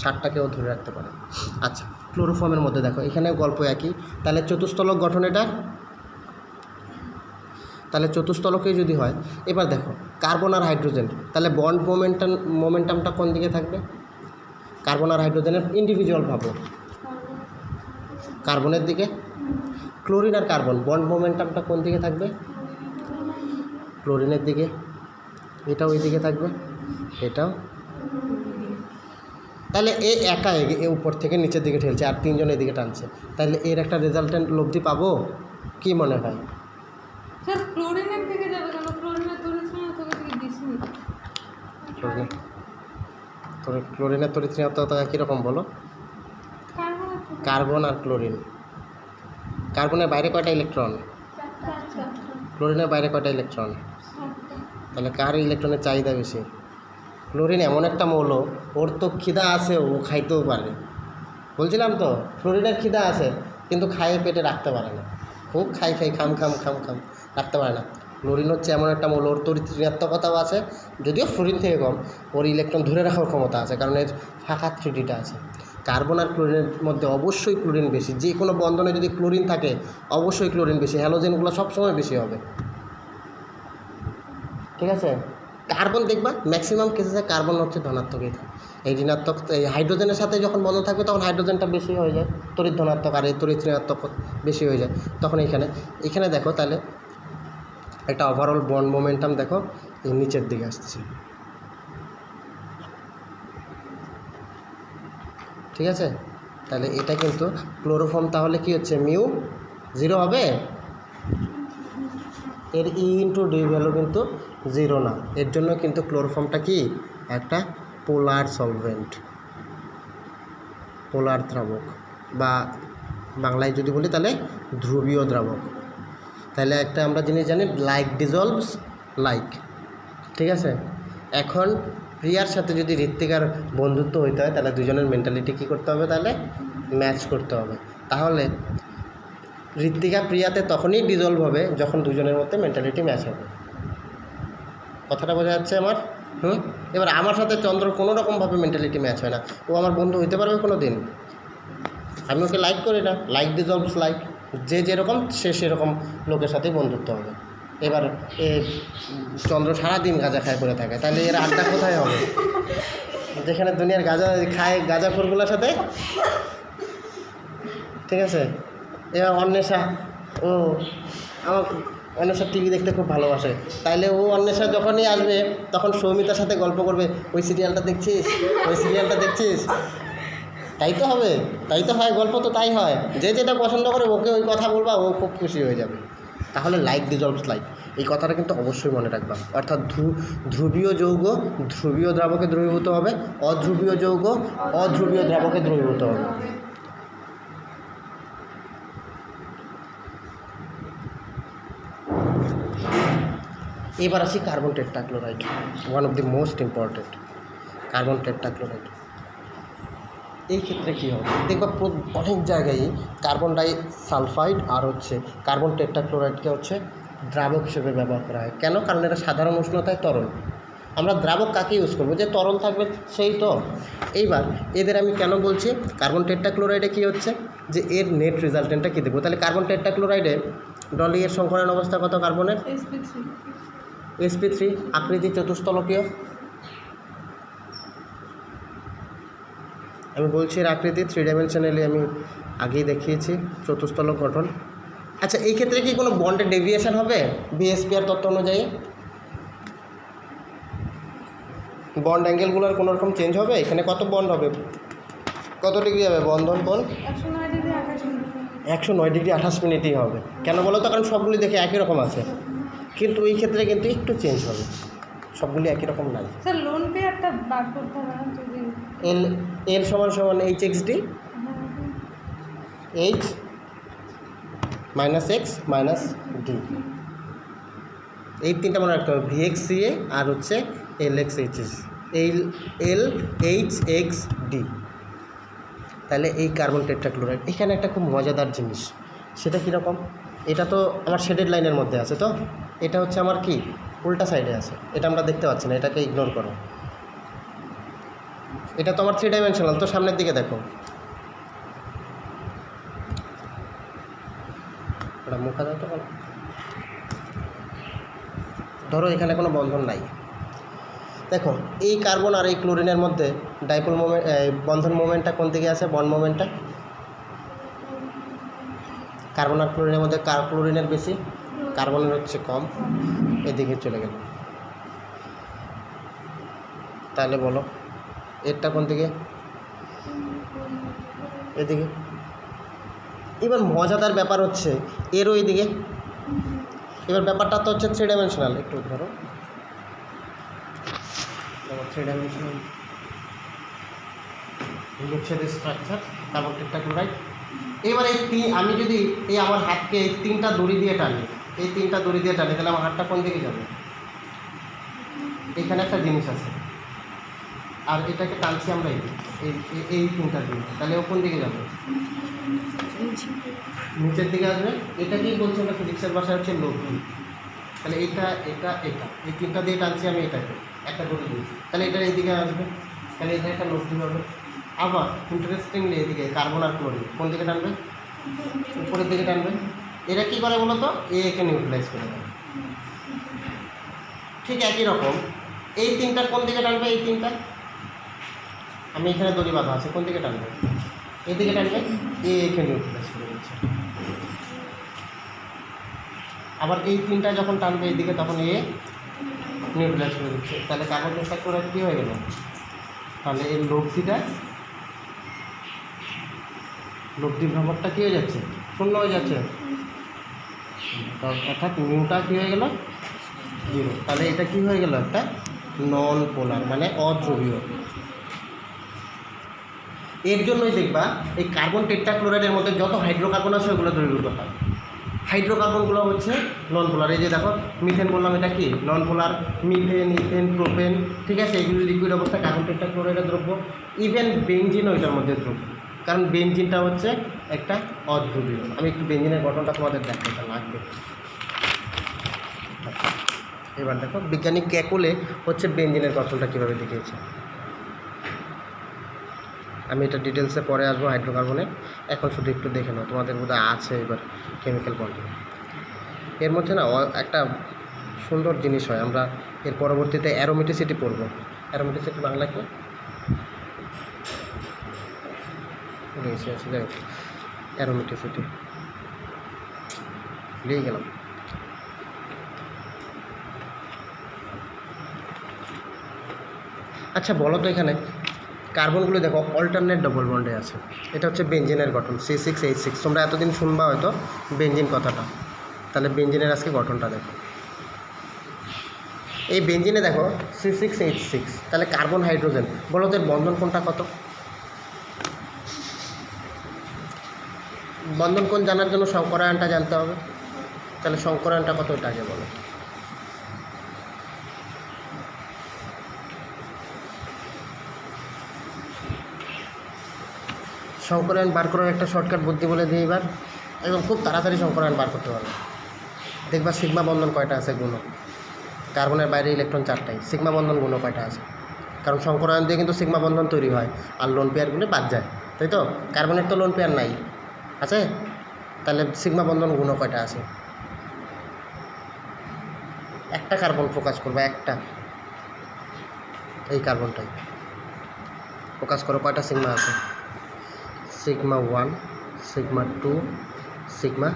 7টাকে ও ধরে রাখতে পারে। আচ্ছা ক্লোরোফর্মের মধ্যে দেখো, এখানে গল্প একই। তাহলে চতুস্তলক গঠন এটা, তাহলে চতুস্তলকেই যদি হয়, এবার দেখো কার্বন আর হাইড্রোজেন, তাহলে বন্ড মোমেন্টামটা কোন দিকে থাকবে? কার্বন আর হাইড্রোজেনের ইন্ডিভিজুয়াল ভাবো, কার্বনের দিকে। ক্লোরিন আর কার্বন বন্ড মোমেন্টামটা কোন দিকে থাকবে? ক্লোরিনের দিকে। এটাও ওই দিকে থাকবে, এটাও। তাহলে এ একা এ উপর থেকে নিচের দিকে ঠেলছে, আর 3জন এদিকে টানছে, তাহলে এর একটা রেজাল্টেন্ট লব্ধি পাবো কি মনে হয়? স্যার ক্লোরিনের দিকে যাবে কেন? ক্লোরিনের তড়িৎ থেকে দিছি। ক্লোরিনের তড়িৎ কীরকম বলো? কার্বনের থেকে কার্বন আর ক্লোরিন, কার্বনের বাইরে কয়টা ইলেকট্রন, 4টা, ক্লোরিনের বাইরে কয়টা ইলেকট্রন, 7টা। তাহলে কার ইলেকট্রনের চাহিদা বেশি? ক্লোরিন এমন একটা মৌল, ওর তো খিদা আছে, ও খাইতেও পারে। বলছিলাম তো ফ্লোরিনের খিদা আছে, কিন্তু খাইয়ে পেটে রাখতে পারে না, খুব খাই খাম রাখতে পারে না। ক্লোরিন হচ্ছে এমন একটা মৌল, ওর তড়িৎ ঋণাত্মকতাও আছে, যদিও ফ্লোরিন থেকে কম, ওর ইলেকট্রন ধরে রাখার ক্ষমতা আছে, কারণ এর ফাঁকা 3Dটা আছে। কার্বন আর ক্লোরিনের মধ্যে অবশ্যই ক্লোরিন বেশি, যে কোনো বন্ধনে যদি ক্লোরিন থাকে অবশ্যই ক্লোরিন বেশি, হ্যালোজেনগুলো সবসময় বেশি হবে। ঠিক আছে, কার্বন দেখবা ম্যাক্সিমাম কেসে কার্বন হচ্ছে ধনাত্মকই থাকে, এই ঋণাত্মক এই হাইড্রোজেনের সাথে যখন বন্ধন থাকবে তখন হাইড্রোজেনটা বেশি হয়ে যায়, তড়িৎ ধনাত্মক, আর এই তড়িৎ ঋণাত্মক বেশি হয়ে যায়। তখন এখানে দেখো, তাহলে একটা ওভারঅল বন্ড মোমেন্টাম দেখো এই নিচের দিকে আসতেছে। ঠিক আছে, তাহলে এটা কিন্তু ক্লোরোফর্ম, তাহলে কি হচ্ছে μ0 হবে, এর E/D ভ্যালু কিন্তু 0 না। এর জন্য কিন্তু ক্লোরোফর্মটা কি একটা পোলার সলভেন্ট, পোলার দ্রাবক, বা বাংলায় যদি বলি তাহলে ধ্রুবীয় দ্রাবক। তাহলে একটা আমরা জিনিস জানি, লাইক ডিজলভস লাইক। ঠিক আছে, এখন প্রিয়ার সাথে যদি ঋত্বিকার বন্ধুত্ব হইতে হয়, তাহলে দুজনের মেন্টালিটি কী করতে হবে, তাহলে ম্যাচ করতে হবে। তাহলে ঋত্বিকা প্রিয়াতে তখনই ডিজলভ হবে যখন দুজনের মধ্যে মেন্টালিটি ম্যাচ হবে। কথাটা বোঝা যাচ্ছে আমার? এবার আমার সাথে চন্দ্র কোনো রকমভাবে মেন্টালিটি ম্যাচ হয় না, ও আমার বন্ধু হইতে পারবে কোনো দিন? আমি ওকে লাইক করি না, লাইক ডিজলভস লাইক, যে যেরকম সে সেরকম লোকের সাথেই বন্ধুত্ব হবে। এবার চন্দ্র সারাদিন গাঁজা খায় করে থাকে, তাহলে এর আড্ডা কোথায় হবে? যেখানে দুনিয়ার গাঁজা খায় গাঁজাখোরগুলোর সাথে। ঠিক আছে, এবার অন্বেষা ও আমার অন্বেষা টিভি দেখতে খুব ভালোবাসে, তাইলে ও অন্বেষা যখনই আসবে তখন সৌমিতার সাথে গল্প করবে, ওই সিরিয়ালটা দেখছিস, ওই সিরিয়ালটা দেখছিস। তাই তো হবে, তাই তো হয়, গল্প তো তাই হয়। যে যেটা পছন্দ করে ওকে ওই কথা বলবা, ও খুব খুশি হয়ে যাবে। তাহলে লাইক ডিজলভস লাইক, এই কথাটা কিন্তু অবশ্যই মনে রাখবা। অর্থাৎ ধ্রুবীয় যৌগ ধ্রুবীয় দ্রাবকে দ্রবীভূত হবে, অধ্রুবীয় যৌগ অধ্রুবীয় দ্রাবকে দ্রবীভূত হবে। এবার আসি carbon tetrachloride, one of the most important. Carbon tetrachloride এই ক্ষেত্রে কী হবে দেখবা, অনেক জায়গায় কার্বন ডাই সালফাইড আর হচ্ছে কার্বন টেট্রাক্লোরাইডকে হচ্ছে দ্রাবক হিসেবে ব্যবহার করা হয়। কেন? কারণ এটা সাধারণ উষ্ণতায় তরল। আমরা দ্রাবক কাকে ইউজ করবো? যে তরল থাকবে সেই তো। এইবার এদের আমি কেন বলছি কার্বন টেট্রাক্লোরাইডে কী হচ্ছে, যে এর নেট রেজাল্টেন্টটা কী দেবো। তাহলে কার্বন টেট্রাক্লোরাইডে ডলি এর সংকরণ অবস্থা কত কার্বনের? sp3, আকৃতি চতুস্তলকীয়। আমি বলছি এর আকৃতি 3 ডাইমেনশনালি আমি আগেই দেখিয়েছি, চতুস্তলক গঠন। আচ্ছা, এই ক্ষেত্রে কি কোনো বন্ডের ডেভিয়েশন হবে বিএসপিআর তত্ত্ব অনুযায়ী? বন্ড অ্যাঙ্গেলগুলোর কোনো রকম চেঞ্জ হবে? এখানে কত বন্ড হবে, কত ডিগ্রি হবে বন্ধন কোণ? 109 ডিগ্রি 28 মিনিটই হবে। কেন বলো তো? কারণ সবগুলি দেখে একই রকম আছে, কিন্তু এই ক্ষেত্রে কিন্তু একটু চেঞ্জ হবে, সবগুলি একই রকম নাই। স্যার লোন পেয়ারটা বার করতে হবে না যদি এল সমান সমান HXD, H minus x minus D, এই তিনটা মনে রাখতে হবে, VXCA আর হচ্ছে LXHS, LHXD। তাহলে এই কার্বন টেট্রাক্লোরাইড, এখানে একটা খুব মজাদার জিনিস, সেটা কীরকম? এটা তো আমার শেডেড লাইনের মধ্যে আছে, তো এটা হচ্ছে আমার কি উল্টা সাইডে আছে, এটা আমরা দেখতে পাচ্ছি না, এটাকে ইগনোর করো। এটা তো আমার 3 ডাইমেনশনাল, তো সামনের দিকে দেখো, ওটা মুখা দাও তো। ধরো এখানে কোনো বন্ধন নাই, দেখো এই কার্বন আর এই ক্লোরিনের মধ্যে ডাইপোল মোমেন্ট, বন্ধন মোমেন্টটা কোন দিকে আছে? বন্ড মোমেন্টটা কার্বন আর ক্লোরিনের মধ্যে ক্লোরিনের বেশি, কার্বনের হচ্ছে কম, এদিকে চলে গেল। তাহলে বলো এরটা কোন দিকে? এদিকে। এবার মজাদার ব্যাপার হচ্ছে এরও এইদিকে। এবার ব্যাপারটা তো হচ্ছে 3 ডাইমেনশনাল, একটু ধরো 3 ডাইমেনশনাল হচ্ছে স্ট্রাকচার কার্বন টেট্রাক্লোরাইড। এবার আমি যদি এই আমার হাতকে এই 3টা দড়ি দিয়ে টানি, এই 3টা দড়ি দিয়ে টানি, তাহলে আমার হাতটা কোন দিকে যাবে? এখানে একটা জিনিস আছে, আর এটাকে টানছি আমরা এই 3টা দিয়ে, তাহলে ও কোন দিকে যাবে? নিচের দিকে আসবে। এটাকেই বলছি আমরা ফিজিক্সের ভাষায় হচ্ছে লব্ধি। তাহলে এটা এটা এটা এই 3টা দিয়ে টানছি আমি এটাকে, একটা দড়ি দিই, তাহলে এটা এইদিকে আসবে, তাহলে এটা একটা লব্ধি হবে। আবার ইন্টারেস্টিংলি এদিকে কার্বন আর ক্লোরিন কোন দিকে টানবে? উপরের দিকে টানবে। এরা কী করে বলো তো? একে নিউট্রালাইজ করে দেয়। ঠিক একই রকম এই 3টা কোন দিকে টানবে? এই 3টা আমি এখানে দড়ি বাঁধা আছে, কোন দিকে টানবে? এদিকে টানবে, একে নিউট্রালাইজ করে দিচ্ছে। আবার এই 3টা যখন টানবে এইদিকে, তখন নিউট্রালাইজ করে দিচ্ছে। তাহলে কার্বন টেট্রাক্লোরাইড কী হয়ে গেল? তাহলে এই লব্ধি ভ্রমণটা কী হয়ে যাচ্ছে? শূন্য হয়ে যাচ্ছে, অর্থাৎ নিউটা কী হয়ে গেল? 0। তাহলে এটা কী হয়ে গেল? একটা নন পোলার, মানে অধ্রুবীয়। এর জন্যই দেখবা এই কার্বন টেট্রাক্লোরাইডের মধ্যে যত হাইড্রোকার্বন আছে ওগুলো দ্রবীভূত হয়। হাইড্রোকার্বনগুলো হচ্ছে নন পোলার। এই যে দেখো মিথেন বললাম, এটা কি নন পোলার। মিথেন, ইথেন, প্রোপেন, ঠিক আছে, এগুলো লিকুইড অবস্থা কার্বন টেট্রাক্লোরাইডের দ্রব্য। ইভেন বেনজিনও এটার মধ্যে দ্রব্য, কারণ বেনজিনটা হচ্ছে একটা অধ্রুবীয়। আমি একটু বেনজিনের গঠনটা তোমাদের দেখাতে লাগবে। এবার দেখো বিজ্ঞানী ক্যাকুলে হচ্ছে বেনজিনের গঠনটা কীভাবে দেখিয়েছে। আমি এটা ডিটেলসে পরে আসবো হাইড্রোকার্বনে, এখন শুধু একটু দেখে নাও, তোমাদের বোধহয় আছে এবার কেমিক্যাল বন্ডিং। এর মধ্যে না একটা সুন্দর জিনিস হয়, আমরা এর পরবর্তীতে অ্যারোমেটিসিটি পড়ব। অ্যারোমেটিসিটি বাংলা কি রয়েছে? আছে, যাই হোক, অ্যারোমেটিসিটি ভুলেই গেলাম। আচ্ছা বলো তো এখানে কার্বনগুলো দেখো অল্টারনেট ডবল বন্ডে আছে। এটা হচ্ছে বেঞ্জিনের গঠন C6H6। তোমরা এতদিন শুনবা হয়তো বেঞ্জিন কথাটা, তাহলে বেঞ্জিনের আজকে গঠনটা দেখো। এই বেঞ্জিনে দেখো C6H6, তাহলে কার্বন হাইড্রোজেন, বলো তো এর বন্ধন কোনটা কত? বন্ধন কোণ জানার জন্য সংকরায়নটা জানতে হবে। তাহলে সংকরায়নটা কত এটা আগে বলো। সংকরায়ন বার করার একটা শর্টকাট বুদ্ধি বলে দিই এবার, একদম খুব তাড়াতাড়ি সংকরায়ন বার করতে পারবে। দেখবা সিগমা বন্ধন কয়টা আছে গুণ, কার্বনের বাইরে ইলেকট্রন 4টাই, সিগমা বন্ধন গুণ কয়টা আছে, কারণ সংকরায়ন দিয়ে কিন্তু সিগমা বন্ধন তৈরি হয় আর লোন পেয়ারগুলো বাদ যায়, তাই তো? কার্বনের তো লোন পেয়ার নাই, আছে? তাহলে সিগমা বন্ধন গুণ কয়টা আছে? একটা কার্বন ফোকাস করবে, একটা, এই কার্বনটাই ফোকাস করো, কয়টা সিগমা আছে? সিগমা 1, সিগমা 2, সিগমা,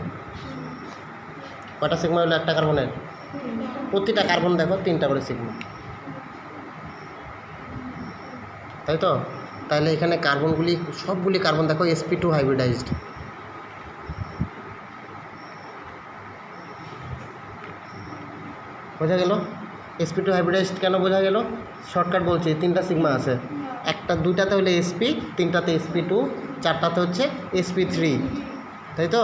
কয়টা সিগমা হলো একটা কার্বনের? প্রতিটা কার্বন দেখো 3টা করে সিগমা, তাই তো? তাহলে এখানে কার্বনগুলি সবগুলি কার্বন দেখো sp2 হাইব্রিডাইজড। বোঝা গেল sp2 হাইব্রিডাইজড কেন বোঝা গেল? শর্টকাট বলছি, 3টা সিগমা আছে, দুইটাতে হলে sp, 3টাতে sp2, 4টাতে হচ্ছে sp3, তাই তো?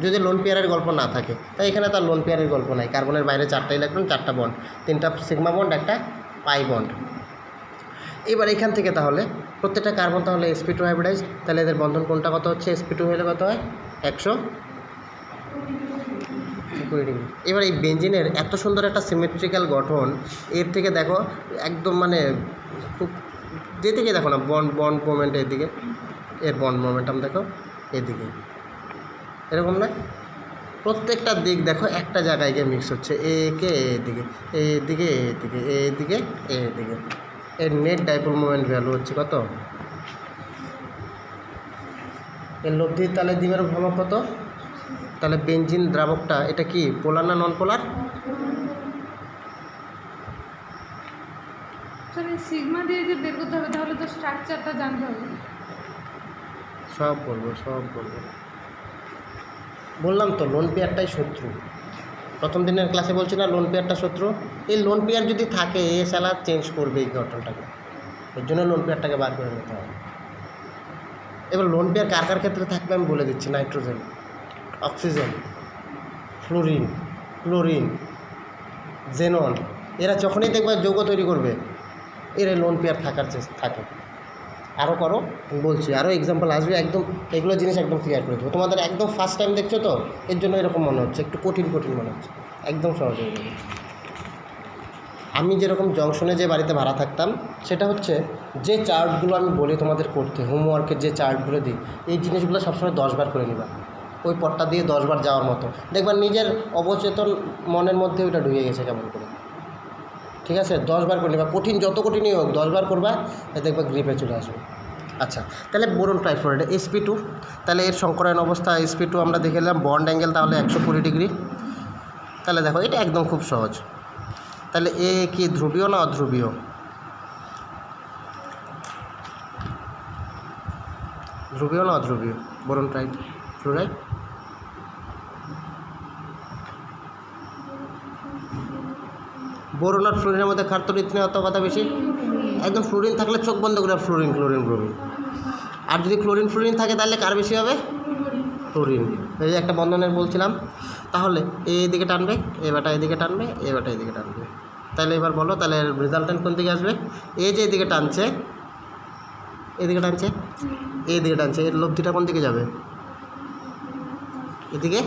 যদি লোন পেয়ারের গল্প না থাকে, তাই এখানে তার লোন পেয়ারের গল্প নাই। কার্বনের বাইরে 4টা ইলেকট্রন, 4টা বন্ড, 3টা সিগমা বন্ড, একটা পাই বন্ড। এবার এখান থেকে তাহলে প্রত্যেকটা কার্বন তাহলে sp2 হাইব্রিডাইজ, তাহলে এদের বন্ধন কোনটা কত হচ্ছে? sp2 হলে কত হয়? 120 ডিগ্রি। এবার এই বেঞ্জিনের এত সুন্দর একটা সিমেট্রিক্যাল গঠন, এর থেকে দেখো একদম মানে খুব যেদিকে দেখো না বন্ড বন্ড মোমেন্ট, এদিকে এর বন্ড মোমেন্টাম দেখো এদিকে, এরকম না? প্রত্যেকটা দিক দেখো একটা জায়গায় গিয়ে মিক্স হচ্ছে, একে এদিকে, এদিকে এদিকে, এদিকে এদিকে। এর নেট ডাইপোল মোমেন্ট ভ্যালু হচ্ছে কত? এর লব্ধির তালে দ্বিমের ভ্রামক কত? তাহলে বেঞ্জিন দ্রাবকটা এটা কি পোলার না নন পোলার? সিগমা দিয়ে যে বের করতে হবে, তাহলে তো স্ট্রাকচারটা জানতে হবে। সব বলবো। বললাম তো লোন পেয়ারটাই শত্রু, প্রথম দিনের ক্লাসে বলছি না লোন পেয়ারটা শত্রু। এই লোন পেয়ার যদি থাকে এ শালা চেঞ্জ করবে এই ঘটনাটাকে, এর জন্য লোন পেয়ারটাকে বার করে নিতে হবে। এবার লোন পেয়ার কার কার ক্ষেত্রে থাকবে আমি বলে দিচ্ছি। Nitrogen, oxygen, fluorine, chlorine, xenon, এরা যখনই দেখবে যৌগ তৈরি করবে এরা লোন পেয়ার থাকে। আরও করো, বলছি আরও এক্সাম্পল আসবে, একদম এগুলো জিনিস একদম ক্লিয়ার করে দেবো তোমাদের। একদম ফার্স্ট টাইম দেখছো তো, এর জন্য এরকম মনে হচ্ছে, একটু কঠিন মনে হচ্ছে, একদম সহজ হয়ে যাবে। আমি যেরকম জংশনে যে বাড়িতে ভাড়া থাকতাম, সেটা হচ্ছে যে চার্টগুলো আমি বলি তোমাদের করতে, হোমওয়ার্কের যে চার্টগুলো দিই, এই জিনিসগুলো সবসময় 10 বার করে নিবা, ওই পথটা দিয়ে 10 বার যাওয়ার মতো। দেখবা নিজের অবচেতন মনের মধ্যে ওইটা ঢুকে গেছে কেমন করে, ঠিক আছে? 10 বার করে নিবা, কঠিন যত কঠিনই হোক 10 বার করবা, দেখবা গ্রিপে চলে আসবে। আচ্ছা, তাহলে বোরন ট্রাইফ্লোরাইড sp2, তাহলে এর সংকরায়ন অবস্থা sp2 আমরা দেখে নিলাম, বন্ড অ্যাঙ্গেল তাহলে 120 ডিগ্রি। তাহলে দেখো এটা একদম খুব সহজ। তাহলে এ কি ধ্রুবীয় না অধ্রুবীয়? ধ্রুবীয় না অধ্রুবীয় বোরন ট্রাইফ্লোরাইড? বোরন আর ফ্লোরিনের মধ্যে কার তড়িৎ অত কথা বেশি? একদম ফ্লোরিন থাকলে চোখ বন্ধ করে ফ্লোরিন, আর যদি ফ্লোরিন থাকে তাহলে কার বেশি হবে? ফ্লোরিন। এই যে একটা বন্ধনের বলছিলাম, তাহলে এইদিকে টানবে, এবারটা এদিকে টানবে, এবারটা এদিকে টানবে। তাহলে এবার বলো, তাহলে রেজাল্টেন্ট কোন দিকে আসবে? এই যে এদিকে টানছে, এদিকে টানছে, এর লব্ধিটা কোন দিকে যাবে? এদিকে।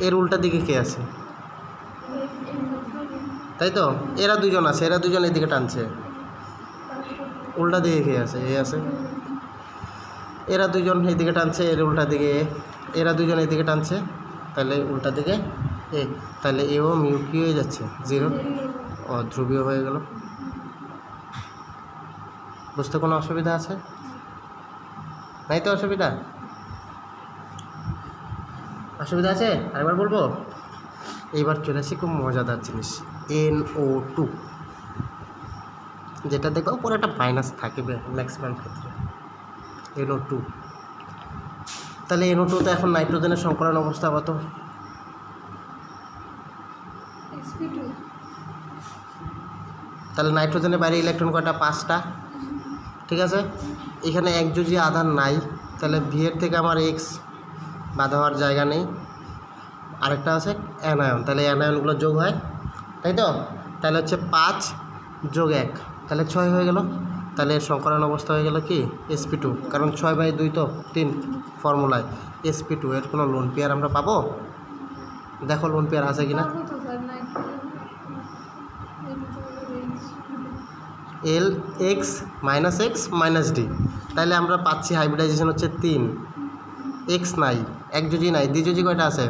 এর উল্টা দিকে কে আছে? তাই তো, এরা দুজন আছে, এরা দুজন এদিকে টানছে, উল্টা দিকে কে আছে? এ আছে। এরা দুজন এইদিকে টানছে, এর উল্টা দিকে এরা দুজন এদিকে টানছে, তাহলে উল্টা দিকে এ, তাহলে এও মিউ কি হয়ে যাচ্ছে? 0, অধ্রুবীয় হয়ে গেল। বুঝতে কোনো অসুবিধা আছে? নাই তো অসুবিধা আছে? আরেকবার বলবো। এইবার চলে আসি খুব মজাদার জিনিস, NO2। যেটা দেখবো উপরে একটা মাইনাস থাকবে ম্যাক্সিমাম ক্ষেত্রে। NO2, তাহলে NO2তে এখন নাইট্রোজেনের সংকলন অবস্থা কত? sp2 তাহলে নাইট্রোজেনের বাইরে ইলেকট্রন কয়টা? 5টা। ঠিক আছে, এখানে একযোজী আধান নাই, তাহলে ভি এর থেকে আমার এক্স বাধা হওয়ার জায়গা নেই। আরেকটা আছে অ্যানায়ন, তাহলে অ্যানায়নগুলো যোগ হয়, তাই তো? তাহলে হচ্ছে 5 যোগ 1, তাহলে 6 হয়ে গেল। তাহলে এর সংকলন অবস্থা হয়ে গেল কি? sp2, কারণ 6/2 তো 3 ফর্মুলায় sp2। এর কোনো লোন পেয়ার আমরা পাবো? দেখো লোন পেয়ার আছে কিনা। পাবো তো sir nitrogen L x minus D, তাহলে আমরা পাচ্ছি হাইব্রিডাইজেশন হচ্ছে 3, x নাই, একযোজী নাই, দ্বিযোজী কয়টা আছে?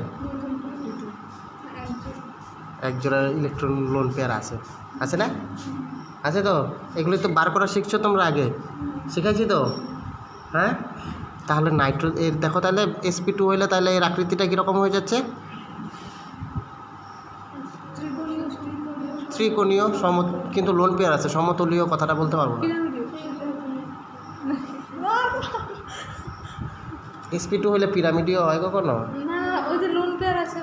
এক জোড়া ইলেকট্রন লোন পেয়ার আছে, আছে না? আছে তো, এগুলি তো বার করা শিখছো তোমরা, আগে শিখাইছি তো, হ্যাঁ? তাহলে এর দেখো, তাহলে sp2 হইলে তাহলে এর আকৃতিটা কীরকম হয়ে যাচ্ছে? ত্রিকোণীয় কিন্তু লোন পেয়ার আছে, সমতলীয় কথাটা বলতে পারবো না। sp2 হলে পিরামিডীয় হয় কখনো? না, ওই যে লোন পেয়ার আছে।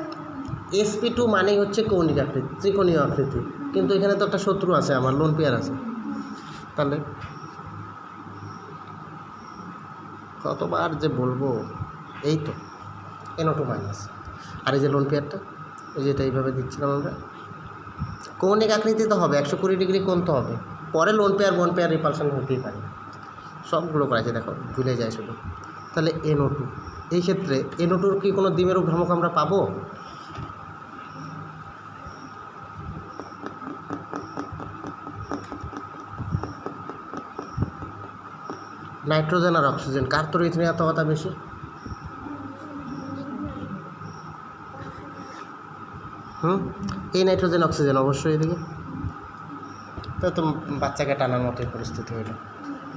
sp2 মানেই হচ্ছে কৌণিক আকৃতি, ত্রিকোণীয় আকৃতি, কিন্তু এখানে তো একটা শত্রু আছে, আমার লোন পেয়ার আছে। তাহলে কতবার যে বলবো, এই তো NO2 মাইনাস, আর এই যে লোন পেয়ারটা, এই যেটা এইভাবে দিচ্ছিলাম আমরা, কৌণিক আকৃতি তো হবে, 120 ডিগ্রি কোণ তো হবে, পরে লোন পেয়ার বোন পেয়ার রিপালশন হতেই পারে, সবগুলো করেছে দেখো, ভুলে যায় শুধু। তাহলে NO2, এই ক্ষেত্রে NO2-র কি কোনো দ্বিমেরু ভ্রামক আমরা পাবো? নাইট্রোজেন আর অক্সিজেন কার তড়িৎ-ঋণাত্মকতা বেশি? এই নাইট্রোজেন অক্সিজেন অবশ্যই এদিকে, তো বাচ্চাকে টানার মতোই পরিস্থিতি হইল,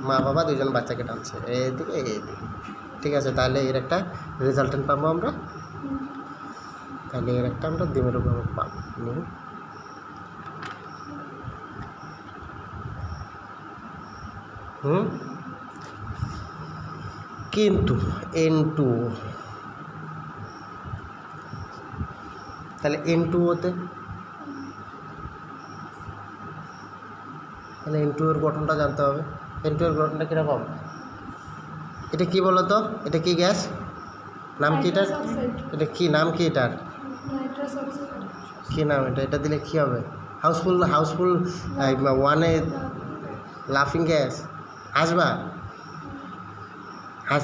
মা বাবা দুজন বাচ্চাকে টানছে এইদিকে এইদিকে। ঠিক আছে, তাহলে এর একটা রেজাল্টেন্ট পাবো আমরা, তাহলে এর একটা আমরা দ্বিমেরু ভ্রামক পাবো। কিন্তু N2, তাহলে N2 হতে, তাহলে N2 এর গঠনটা জানতে হবে। N2 এর গঠনটা কীরকম? এটা কি বলো তো, এটা কি গ্যাস, নাম কি এটার? এটা কি নাম, কি এটার কি নাম? এটা দিলে কি হবে? হাউসফুল 1-এ লাফিং গ্যাস, হাসবা,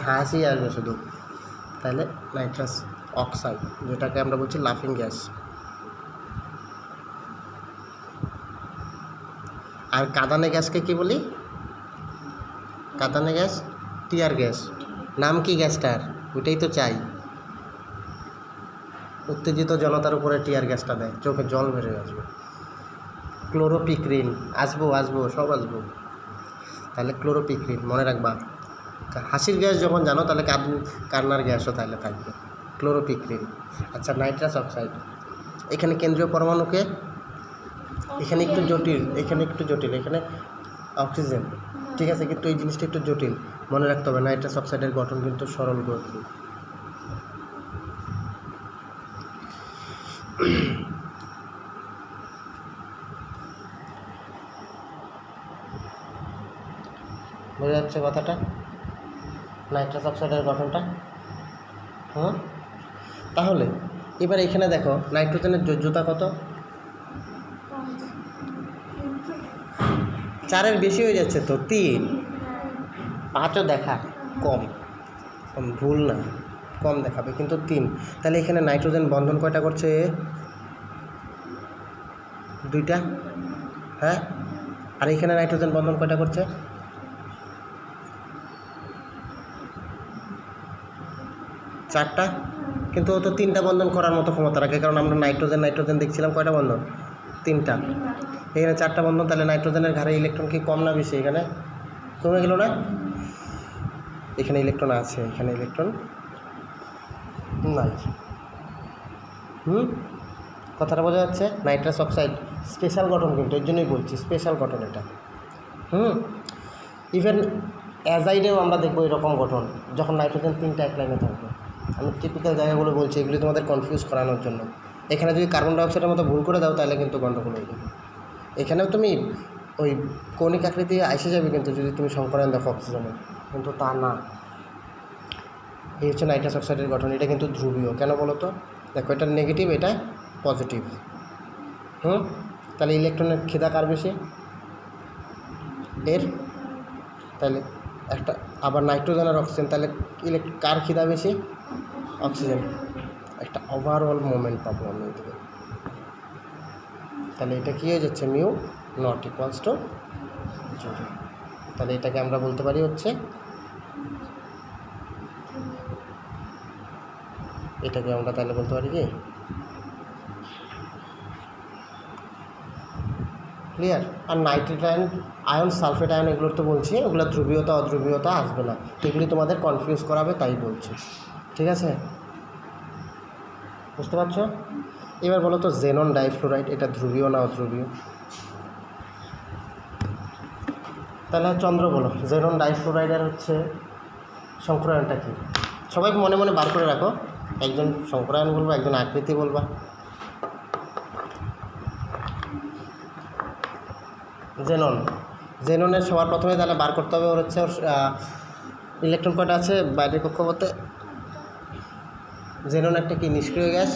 হাসি আসবে শুধু। তাহলে নাইট্রাস অক্সাইড, যেটাকে আমরা বলছি লাফিং গ্যাস। আর কাঁদানে গ্যাসকে কি বলি? কাঁদানে গ্যাস টিয়ার গ্যাস। নাম কি গ্যাসটার? ওইটাই তো চাই, উত্তেজিত জনতার উপরে টিয়ার গ্যাসটা দেয়, চোখে জল বেরিয়ে আসবে। ক্লোরোপিক্রিন, আসবো সব আসবো। তাহলে ক্লোরোপিক্রিন মনে রাখবা, হাসির গ্যাস যখন জানো তাহলে কান্নার গ্যাসও তাহলে থাকবে, ক্লোরোপিক্রিন। আচ্ছা, নাইট্রাস অক্সাইড, এখানে কেন্দ্রীয় পরমাণুকে, এখানে একটু জটিল, এখানে অক্সিজেন, ঠিক আছে, কিন্তু এই জিনিসটা একটু জটিল, মনে রাখতে হবে। নাইট্রাস অক্সাইডের গঠন কিন্তু সরল গ্রথি। বোঝা যাচ্ছে কথাটা, নাইট্রাস অক্সাইডের গঠনটা? তাহলে এবার এখানে দেখো, নাইট্রোজেনের যোজ্যতা কত? 4-এর বেশি হয়ে যাচ্ছে তো, 3, 5ও দেখা কম, ভুল না, কম দেখাবে, কিন্তু 3। তাহলে এখানে নাইট্রোজেন বন্ধন কয়টা করছে? 2টা, হ্যাঁ। আর এখানে নাইট্রোজেন বন্ধন কয়টা করছে? 4টা, কিন্তু ও তো 3টা বন্ধন করার মতো ক্ষমতা রাখে, কারণ আমরা নাইট্রোজেন দেখছিলাম কয়টা বন্ধন? 3টা। এখানে 4টা বন্ধন, তাহলে নাইট্রোজেনের ঘাড়ে ইলেকট্রন কি কম না বেশি? এখানে কমে গেল না? এখানে ইলেকট্রন আছে, এখানে ইলেকট্রন নাই। কথাটা বোঝা যাচ্ছে? নাইট্রাস অক্সাইড স্পেশাল গঠন, কিন্তু এর জন্যই বলছি স্পেশাল গঠন এটা। ইভেন অ্যাজাইডেও আমরা দেখবো এরকম গঠন, যখন নাইট্রোজেন 3টা এক লাইনে থাকবে। আমি টিপিক্যাল জায়গাগুলো বলছি, এগুলি তোমাদের কনফিউজ করানোর জন্য। এখানে যদি কার্বন ডাইঅক্সাইডের মতো ভুল করে দাও তাহলে কিন্তু গন্ডগোল হয়ে যাবে। এখানেও তুমি ওই কৌণিক আকৃতি এসে যাবে, কিন্তু যদি তুমি সংকরায়ন দেখো অক্সিজেনের, কিন্তু তা না। এই হচ্ছে নাইট্রাস অক্সাইডের গঠন। এটা কিন্তু ধ্রুবীয়। কেন বলো তো? দেখো, এটা নেগেটিভ, এটা পজিটিভ। তাহলে ইলেকট্রনের খিদা কার বেশি? এর। তাহলে একটা আবার নাইট্রোজেন আর অক্সিজেন, তাহলে কার খিদা বেশি? অক্সিজেন। একটা ওভারঅল মোমেন্ট পাবো আমি এদিকে। তাহলে এটা কী হয়ে যাচ্ছে? Mu not equals to 0। তাহলে এটাকে আমরা বলতে পারি হচ্ছে, এটাকে আমরা তাহলে বলতে পারি কি? ক্লিয়ার? আর নাইট্রেট আয়ন, সালফেট আয়ন, এগুলোর তো বলছি ওগুলো ধ্রুবীয়তা অধ্রুবীয়তা আসবে না, এগুলি তোমাদের কনফিউজ করাবে, তাই বলছি। ঠিক আছে, বুঝতে পারছো? এবার বলো তো, জেনন ডাইফ্লোরাইড এটা ধ্রুবীয় না অধ্রুবীয়? তাহলে চন্দ্র বলো, জেনন ডাইফ্লোরাইডের হচ্ছে সংকরায়নটা কী? সবাই মনে মনে বার করে রাখো, একজন সংকরায়ন বলবা, একজন আকৃতি বলবা। জেননের সবার প্রথমে তাহলে বার করতে হবে ওর হচ্ছে, ওর ইলেকট্রন কয়টা আছে বাইরের কক্ষপথে? জেনন একটা কি নিষ্ক্রিয় গ্যাস,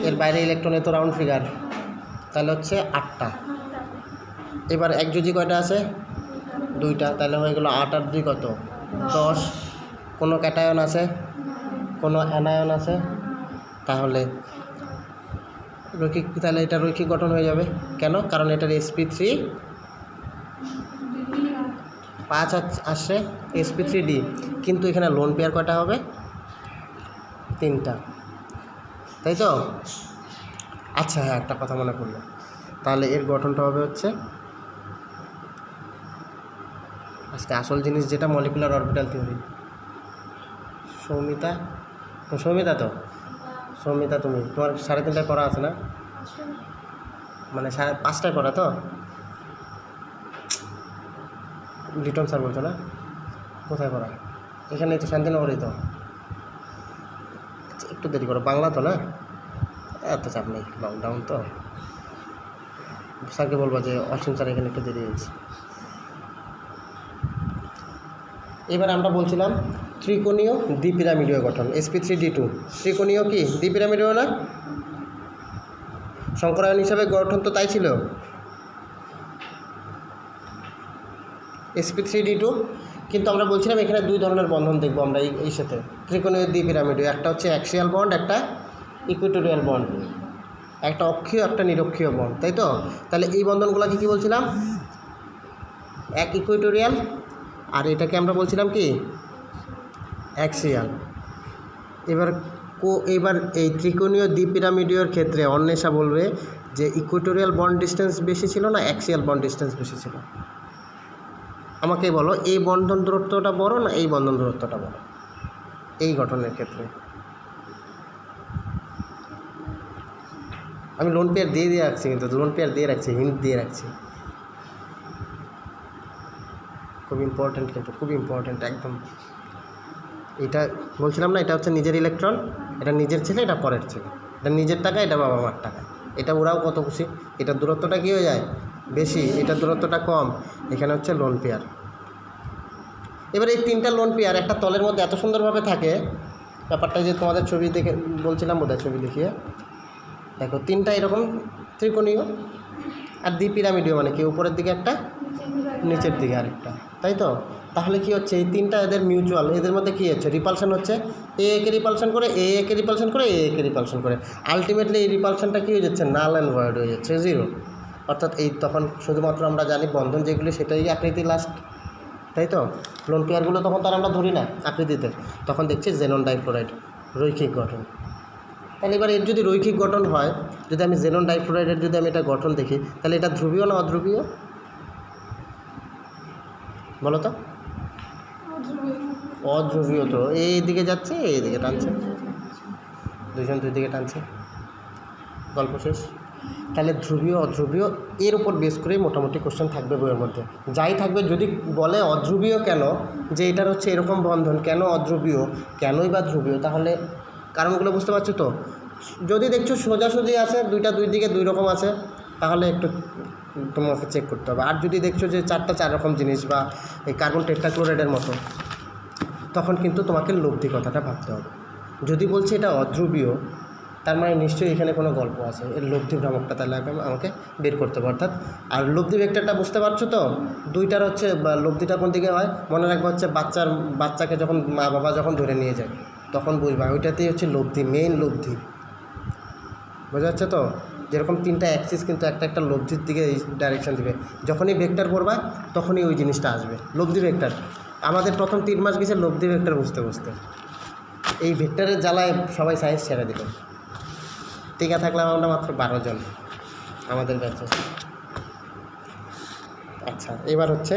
এর বাইরে ইলেকট্রন এত রাউন্ড ফিগার, তাহলে হচ্ছে 8টা। এবার একযোজি কয়টা আছে? 2টা, তাহলে হয়ে গেলো 8 আর 2 কত? 10। কোনো ক্যাটায়ন আছে? কোনো অ্যানায়ন আছে? তাহলে রৈখিক, তাহলে এটা রৈখিক গঠন হয়ে যাবে। কেন? কারণ এটার sp3 5 আসছে, sp3d, কিন্তু এখানে লোন পেয়ার কয়টা হবে? 3টা, তাই তো? আচ্ছা হ্যাঁ, একটা কথা মনে পড়লো, তাহলে এর গঠনটা হবে হচ্ছে, আজকে আসল জিনিস যেটা মলিকুলার অরবিটাল থিওরি। সৌমিতা তো সৌমিতা, তুমি তোমার 3:30টায় পড়া আছে না? মানে 5:30টায় পড়া তো? লিটন স্যার বলছো না? কোথায় পড়া? এখানেই তো, শান্তিনগরেই তো। একটু দেরি করো, বাংলা তো না? এত চাপ নেই, লকডাউন তো। স্যারকে বলবো যে অসীম স্যার এখানে একটু দেরি হয়েছে। এবার আমরা বলছিলাম ত্রিকোণীয় দ্বিপিরামিডীয় গঠন, sp3d2 ত্রিকোণীয় কি দ্বিপিরামিডীয় না? সংকরায়ন হিসাবে গঠন তো তাই ছিল, sp3d2। কিন্তু আমরা বলছিলাম এখানে 2 ধরনের বন্ধন দেখবো আমরা এই সাথে, ত্রিকোণীয় দ্বিপিরামিডীয়। একটা হচ্ছে অ্যাক্সিয়াল বন্ড, একটা ইকুইটোরিয়াল বন্ড, একটা অক্ষীয় একটা নিরক্ষীয় বন্ড, তাই তো? তাহলে এই বন্ধনগুলোকে কী বলছিলাম? এক ইকুইটোরিয়াল, আর এটাকে আমরা বলছিলাম কি? অ্যাক্সিয়াল। এবার এই ত্রিকোণীয় দ্বিপিরামিডীয়র ক্ষেত্রে অন্বেষা বলবে যে ইকুইটোরিয়াল বন্ড ডিস্টেন্স বেশি ছিল না অ্যাক্সিয়াল বন্ড ডিস্টেন্স বেশি ছিল? আমাকে বলো, এই বন্ধন দূরত্বটা বড় না এই বন্ধন দূরত্বটা বড় এই গঠনের ক্ষেত্রে? আমি লোন পেয়ার দিয়ে রাখছি, কিন্তু লোন পেয়ার দিয়ে রাখছি, হিন্ট দিয়ে রাখছি। খুব ইম্পর্ট্যান্ট, কিন্তু খুব ইম্পর্ট্যান্ট একদম। এটা বলছিলাম না, এটা হচ্ছে নিজের ইলেকট্রন, এটা নিজের ছেলে, এটা পরের ছেলে, এটা নিজের টাকা, এটা বাবা মার টাকা, এটা ওরাও কত খুশি। এটার দূরত্বটা কী হয়ে যায়? বেশি, এটার দূরত্বটা কম। এখানে হচ্ছে লোন পেয়ার। এবার এই 3টা লোন পেয়ার একটা তলের মধ্যে এত সুন্দরভাবে থাকে, ব্যাপারটা যে তোমাদের ছবি দেখে বলছিলাম বোধহয়, ছবি দেখিয়ে দেখো, 3টা এরকম ত্রিকোণীয়, আর দ্বিপিরামিডীয় মানে কি? উপরের দিকে একটা, নিচের দিকে আরেকটা, তাই তো? তাহলে কি হচ্ছে? এই 3টা এদের মিউচুয়াল, এদের মধ্যে কী হচ্ছে? রিপালশন হচ্ছে, এ কে রিপালশন করে, এ কে রিপালশন করে, এ কে রিপালশন করে। আলটিমেটলি এই রিপালশনটা কী হয়ে যাচ্ছে? নাল অ্যান্ড ভয়েড হয়ে যাচ্ছে, 0। অর্থাৎ এই তখন শুধুমাত্র আমরা জানি বন্ধন যেগুলি সেটাই আকৃতি লাস্ট, তাই তো? লোন পেয়ারগুলো তখন তার আমরা ধরি না আকৃতিতে, তখন দেখছি জেনন ডাইফ্লোরাইড রৈখিক গঠন। তাহলে এবার এর যদি রৈখিক গঠন হয়, যদি আমি জেনন ডাইফ্লোরাইডের যদি আমি এটা গঠন দেখি, তাহলে এটা ধ্রুবীয় না অধ্রুবীয় বলো তো? অধ্রুবীয় তো, এই দিকে যাচ্ছে, এই দিকে টানছে, দুজন দুই দিকে টানছে, গল্প শেষ। তাহলে ধ্রুবীয় অধ্রুবীয় এর উপর বেস করেই মোটামুটি কোশ্চেন থাকবে বইয়ের মধ্যে। যাই থাকবে, যদি বলে অধ্রুবীয় কেন, যে এটার হচ্ছে এরকম বন্ধন, কেন অধ্রুবীয়, কেনই বা ধ্রুবীয়, তাহলে কারণগুলো বুঝতে পারছো তো। যদি দেখছো সোজাসুজি আছে, দুইটা দুই দিকে দুই রকম আছে, তাহলে একটু তোমাকে চেক করতে হবে। আর যদি দেখছো যে চারটা চার রকম জিনিস বা এই কার্বন টেট্রাক্লোরাইডের মতো, তখন কিন্তু তোমাকে লব্ধি কথাটা ভাবতে হবে। যদি বলছে এটা অধ্রুবীয়, তার মানে নিশ্চয়ই এখানে কোনো গল্প আছে, এর লব্ধি ভ্রামকটা তাহলে আমাকে বের করতে হবে। অর্থাৎ আর লব্ধি ভেক্টরটা বুঝতে পারছো তো, দুইটার হচ্ছে লব্ধিটা কোন দিকে হয় মনে রাখবো, হচ্ছে বাচ্চাকে যখন মা বাবা যখন ধরে নিয়ে যায় তখন বুঝবা, ওইটাতেই হচ্ছে লব্ধি, মেইন লব্ধি। বোঝা যাচ্ছে তো, যেরকম তিনটা অ্যাক্সিস কিন্তু একটা একটা লব্ধির দিকে ডাইরেকশন দিবে, যখনই ভেক্টর করবা তখনই ওই জিনিসটা আসবে, লব্ধি ভেক্টর। আমাদের প্রথম 3 মাস গেছে লব্ধি ভেক্টর বুঝতে বুঝতে, এই ভেক্টরের জ্বালায় সবাই সায়েন্স ছেড়ে দিল। টিকা থাকলাম আমরা মাত্র 12 জন আমাদের ব্যাচে। আচ্ছা, এবার হচ্ছে